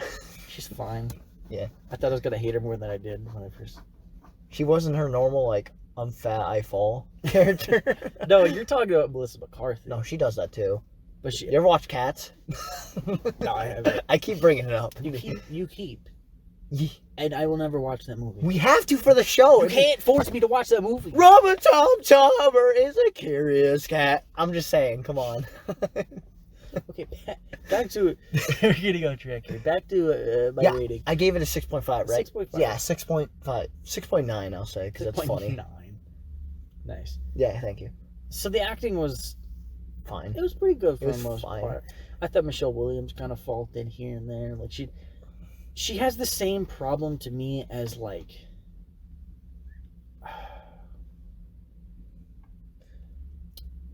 She's fine. Yeah. I thought I was gonna hate her more than I did when I first. She wasn't her normal I'm fat, I fall character. No, you're talking about Melissa McCarthy. No, she does that too. But you ever watch Cats? No, I haven't. I keep bringing it up. You keep. And I will never watch that movie. We have to for the show. You can't force me to watch that movie. Robin Tom Tommer is a curious cat. I'm just saying, come on. Okay, back to we're getting on track here. Back to my rating. I gave it a 6.5, right? 6.5. Yeah, 6.5. 6.9, I'll say, because that's funny. 9. Nice. Yeah, thank you. So the acting was fine. It was pretty good for the most fine. part. I thought Michelle Williams kind of faulted here and there. She has the same problem to me as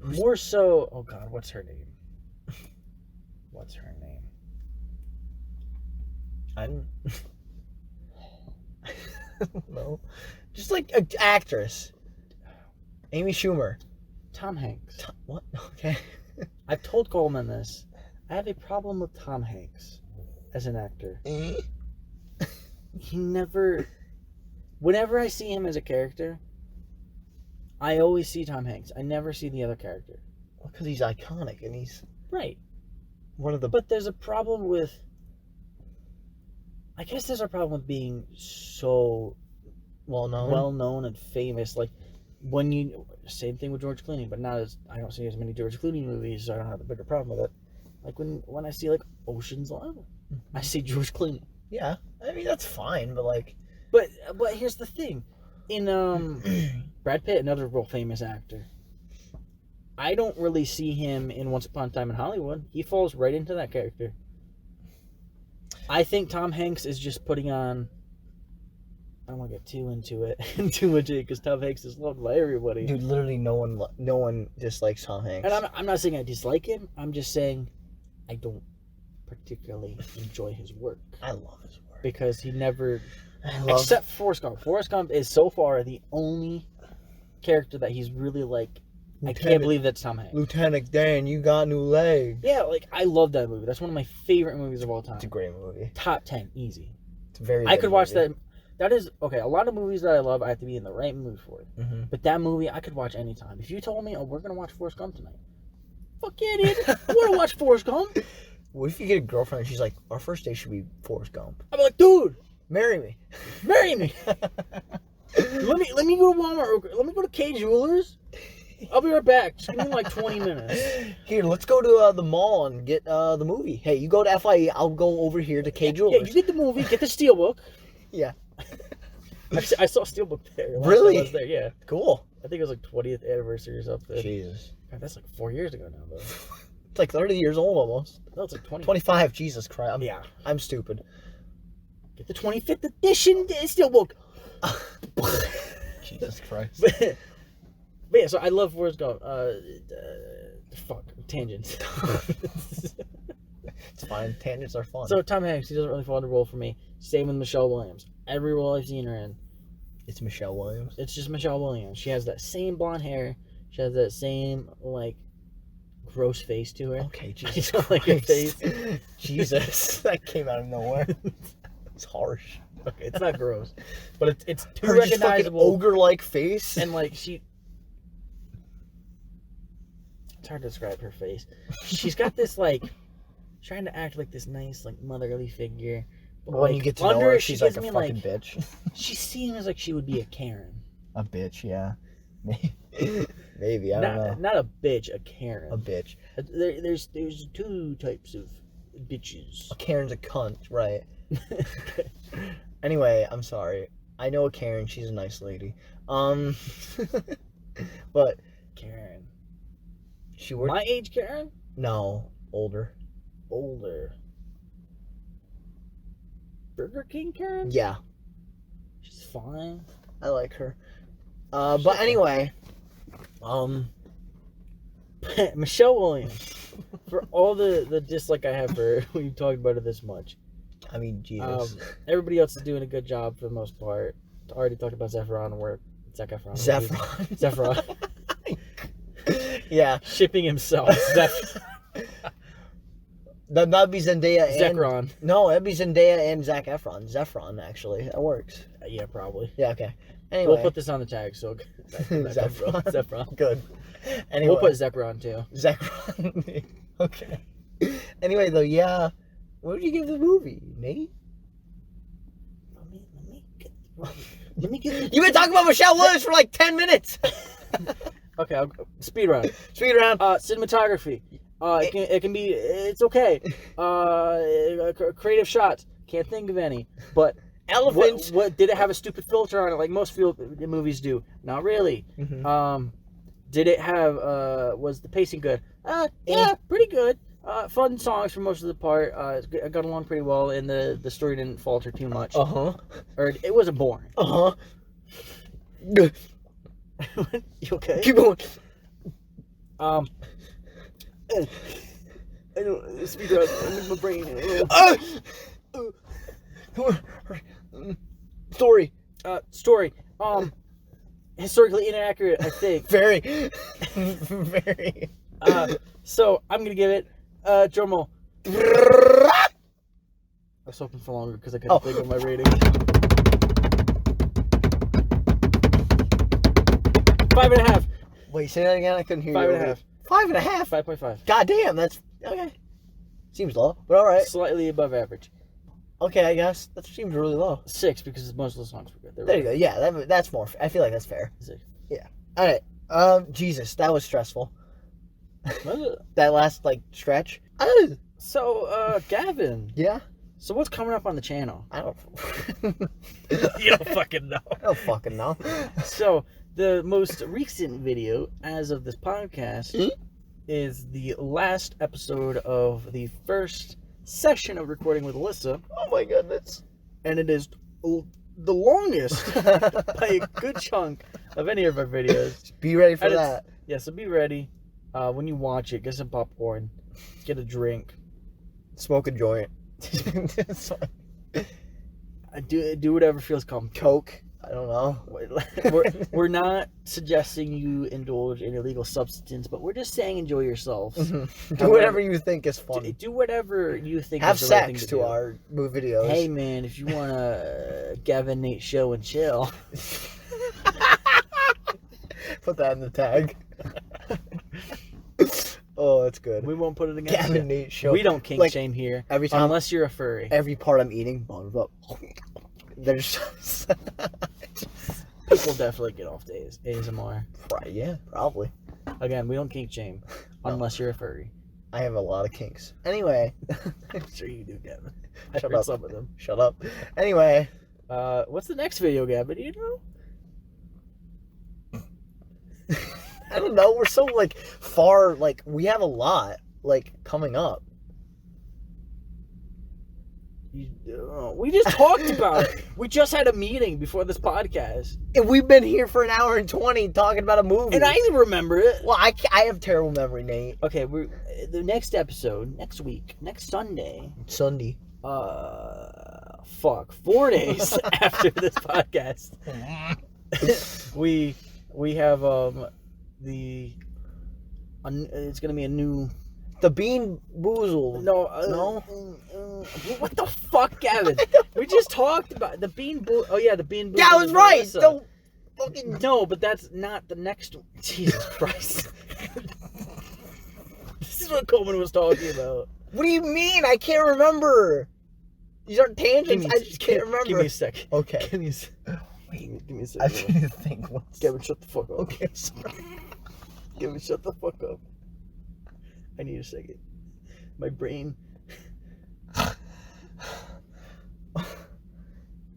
more so. Oh God, what's her name? What's her name? I don't know. Just an actress. Amy Schumer. Tom Hanks. What? Okay. I've told Coleman this. I have a problem with Tom Hanks as an actor. He never. Whenever I see him as a character, I always see Tom Hanks. I never see the other character. Well, because he's iconic and he's right. One of the. But there's a problem with. I guess there's a problem with being so well known and famous. When you same thing with George Clooney, but not as I don't see as many George Clooney movies, so I don't have a bigger problem with it. When I see Ocean's 11, I see George Clooney. Yeah, I mean that's fine, but But here's the thing, in Brad Pitt, another real famous actor. I don't really see him in Once Upon a Time in Hollywood. He falls right into that character. I think Tom Hanks is just putting on I don't want to get too into it and too much because Tom Hanks is loved by everybody. Dude, literally no one dislikes Tom Hanks. And I'm not saying I dislike him. I'm just saying I don't particularly enjoy his work. I love his work. Because he never... Except Forrest Gump. Forrest Gump is so far the only character that he's really like, I can't believe that's Tom Hanks. Lieutenant Dan, you got new legs. Yeah, like, I love that movie. That's one of my favorite movies of all time. It's a great movie. Top 10, easy. It's a very I could watch movie. that. That is, okay, a lot of movies that I love, I have to be in the right mood for it. Mm-hmm. But that movie, I could watch anytime. If you told me, oh, we're going to watch Forrest Gump tonight. Fuck yeah, dude. I want to watch Forrest Gump. What if you get a girlfriend and she's like, our first date should be Forrest Gump? I'd be like, dude, Marry me. marry me. let me go to Walmart. Let me go to K Jewelers. I'll be right back. Just give me like 20 minutes. Here, let's go to the mall and get the movie. Hey, you go to FIE, I'll go over here to K Jewelers. Yeah, you get the movie, get the Steelbook. Yeah. I saw Steelbook there. Really? I was there, yeah. Cool. I think it was like 20th anniversary or something. Jesus. God, that's like 4 years ago now, though. It's like 30 years old almost. No, it's like 20. 25, Jesus Christ. Yeah. I'm stupid. Get the 25th edition Steelbook. Jesus Christ. But yeah, so I love Forrest Gump. Fuck, tangents. It's fine. Tangents are fun. So Tom Hanks, he doesn't really fall into role for me. Same with Michelle Williams. Every role I've seen her in, it's Michelle Williams. it's just Michelle Williams. She has that same blonde hair. She has that same, like, gross face to her. Okay, I Jesus don't Christ. like her face. Jesus. That came out of nowhere. It's harsh. Okay, it's not gross. But it's too Her just fucking recognizable. ogre-like face. And, like, it's hard to describe her face. She's got this, like, trying to act like this nice, like, motherly figure. But, when like, you get to know under her, it, she's she like gives a me, fucking bitch. She seems like she would be a Karen. A bitch, yeah. Maybe, I don't know. Not a bitch, a Karen. A bitch. There's two types of bitches. A Karen's a cunt, right. Anyway, I'm sorry. I know a Karen, she's a nice lady. But Karen. she worked... My age Karen? No, older. Older. Burger King Karen? Yeah, She's fine. I like her. But anyway, Michelle Williams. For all the dislike I have for her, we've talked about her this much. I mean, Jesus. Everybody else is doing a good job for the most part. Already talked about Zac Efron. Zephron. Yeah. Shipping himself. That'd be Zendaya and... Zekron. No, that'd be Zendaya and Zac Efron. Zephron, actually. That works. Yeah, probably. Yeah, okay. Anyway. We'll put this on the tag, so... Zephron. Zephron. Good. Anyway. We'll put Zekron, too. Zekron. Okay. Anyway, though, yeah. What did you give the movie, Nate? Let me get... You've been talking about Michelle Williams for like 10 minutes. Okay, I'll go. Speed round. Speed round. Cinematography. It can be... It's okay. Creative shots. Can't think of any. But... Elephants. What did it have a stupid filter on it like most movies do? Not really. Mm-hmm. Did it have... was the pacing good? Yeah, pretty good. Fun songs for most of the part. I got along pretty well, and the story didn't falter too much. Uh-huh. Or it wasn't boring. Uh-huh. You okay? Keep going. I don't speak out. I make my brain. Story. Story. Historically inaccurate, I think. Very. Very. So I'm gonna give it drum roll. I was hoping for longer because I couldn't think of my rating. 5.5. Wait, say that again. I couldn't hear you. 5.5. 5.5. 5.5. God damn, that's okay. Seems low, but all right. Slightly above average. Okay, I guess that seems really low. 6 because most of the songs were good. There you go. Yeah, that's more. I feel like that's fair. 6. Yeah. All right. Jesus, that was stressful. That last stretch. So, Gavin. Yeah. So what's coming up on the channel? I don't. You don't fucking know. I don't fucking know. So the most recent video, as of this podcast, is the last episode of the first session of recording with Alyssa. Oh my goodness. And it is the longest by a good chunk of any of our videos. Be ready for And that. Yeah, so be ready. When you watch it, get some popcorn, get a drink. Smoke a joint. Do whatever feels comfortable. Coke. I don't know. We're not suggesting you indulge in illegal substance, but we're just saying enjoy yourselves. Do whatever you think is fun. Do whatever you think Have is the right thing sex to do. our movie videos. Hey man, if you want a Gav and Nate show and chill. Put that in the tag. Oh, that's good. We won't put it against Gav you. and Nate show. We don't kink Like, shame here. every time- Unless you're a furry. Every part I'm eating, bottoms up. There's People definitely get off to ASMR. yeah, probably. Again, we don't kink shame. Unless you're a furry. I have a lot of kinks. Anyway, I'm sure you do, Gavin. I've Shut heard up. some of them. shut up. Anyway, What's the next video, Gavin? Do you know? I don't know. We're so like far. Like we have a lot like coming up. We just talked about it. We just had a meeting before this podcast. And we've been here for an hour and 20 talking about a movie. And I remember it. Well, I have terrible memory, Nate. Okay, the next episode, next week, next Sunday. Sunday. 4 days after this podcast, we have it's gonna be a new. The Bean Boozled. No. What the fuck, Gavin? We just talked about the Bean Oh yeah, the Bean Boozled. Yeah, I was right. Melissa. Don't fucking. No, but that's not the next one. Jesus Christ. This is what Coleman was talking about. What do you mean? I can't remember. These aren't tangents. I just can't remember. Give me a second. Okay. Give me a second. Give me a I second. need to think once. Gavin, shut the fuck up. Okay, sorry. Gavin, shut the fuck up. I need a second. My brain.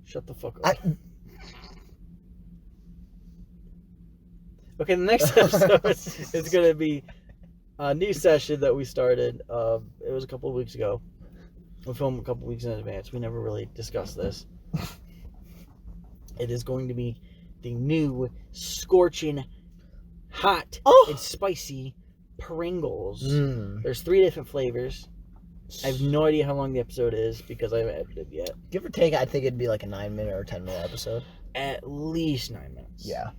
Shut the fuck up. Okay, the next episode is going to be a new session that we started. It was a couple of weeks ago. We filmed a couple of weeks in advance. We never really discussed this. It is going to be the new scorching hot and spicy Pringles. There's 3 different flavors. I have no idea how long the episode is because I haven't edited yet. Give or take, I think it'd be like a 9-minute or 10-minute episode. At least 9 minutes. Yeah.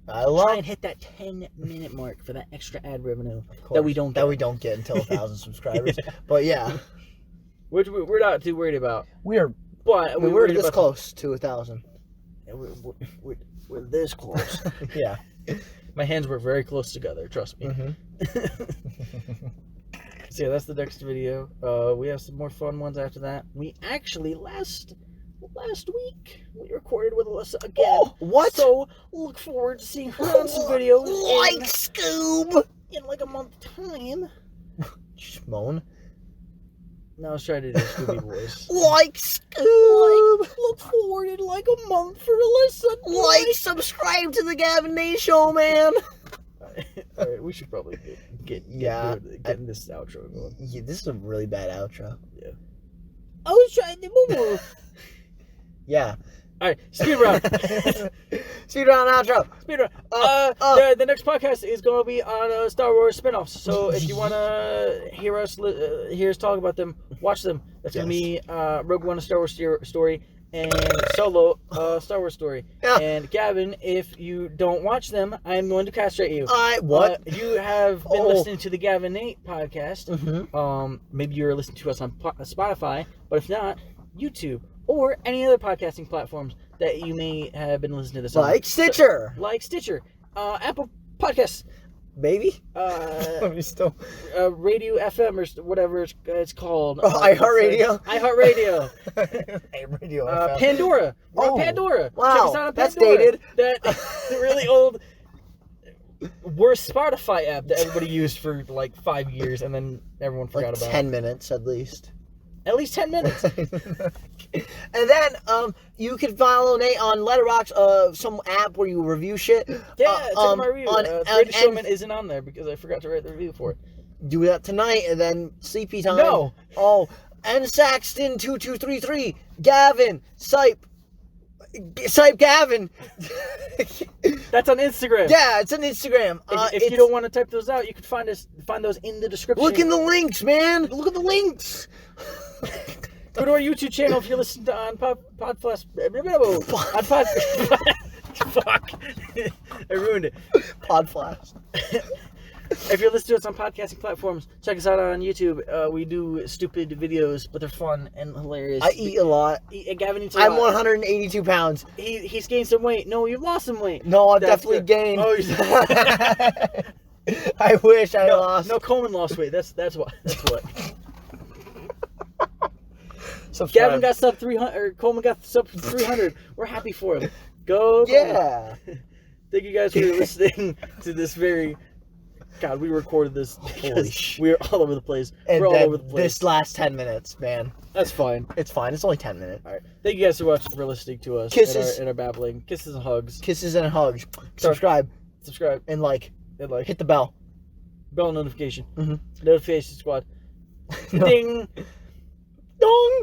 Try and hit that 10-minute mark for that extra ad revenue that we don't get until 1,000 subscribers. Yeah. But yeah, which we're not too worried about. we're this close to 1,000. We're this close. Yeah. My hands were very close together. Trust me. So yeah, that's the next video. We have some more fun ones after that. We actually last week we recorded with Alyssa again. Oh, what? So look forward to seeing her on some videos Like Scoob in like a month's time. Just moan. No, I was trying to do a Scooby voice. Like Scoob. Look forward in like a month for Alyssa. Like, subscribe to the Gav and Nate Show, man. All right, we should probably get this outro going. Yeah, this is a really bad outro. Yeah. I was trying to move. Yeah. All right, speed round. Speed round outro. Speed round. The next podcast is going to be on Star Wars spinoffs. So if you want to hear us talk about them, watch them. That's going to be Rogue One, a Star Wars story, and Solo, Star Wars story. Yeah. And Gavin, if you don't watch them, I am going to castrate you. What? You have been listening to the Gav and Nate podcast. Mm-hmm. Maybe you're listening to us on Spotify, but if not, YouTube. Or any other podcasting platforms that you may have been listening to this on. Like Stitcher. Apple Podcasts. Baby? Radio FM or whatever it's called. iHeartRadio. iHeartRadio. Radio FM. Pandora. We're on Pandora. Wow. Check us out on That's Pandora. dated. That really old, worst Spotify app that everybody used for like 5 years and then everyone forgot Like about. 10 minutes at least. At least 10 minutes. And then you can follow Nate on Letterboxd, some app where you review shit. Yeah, check out my review. Greatest and Showman isn't on there because I forgot to write the review for it. do that tonight, and then sleepy time. No. Oh, and Saxton 2233, Gavin, Sipe, Type Gavin. That's on Instagram. Yeah, it's on Instagram. If you don't want to type those out, you can find those in the description. Look in the links, man. Look at the links. Go to our YouTube channel if you're listening to on Podflash. Fuck. I ruined it. Podflash. If you're listening to us on podcasting platforms, check us out on YouTube. We do stupid videos, but they're fun and hilarious. I eat a lot. Gavin eats a lot. I'm 182 pounds. He's gained some weight. No, you've lost some weight. No, I've That's definitely good. gained. Oh, I wish I lost. No, Coleman lost weight. That's what. That's what. Subscribe. Gavin got sub 300, or Coleman got sub 300. We're happy for him. Go. Yeah. Thank you guys for listening to this very. God, we recorded this because we're all over the place. And we're all over the place. This last 10 minutes, man. That's fine. It's fine. It's only 10 minutes. All right. Thank you guys so much for listening to us. Kisses. And our babbling. Kisses and hugs. Kisses and hugs. Subscribe. And like. Hit the bell. Bell notification. Mm-hmm. Notification squad. No. Ding. Dong.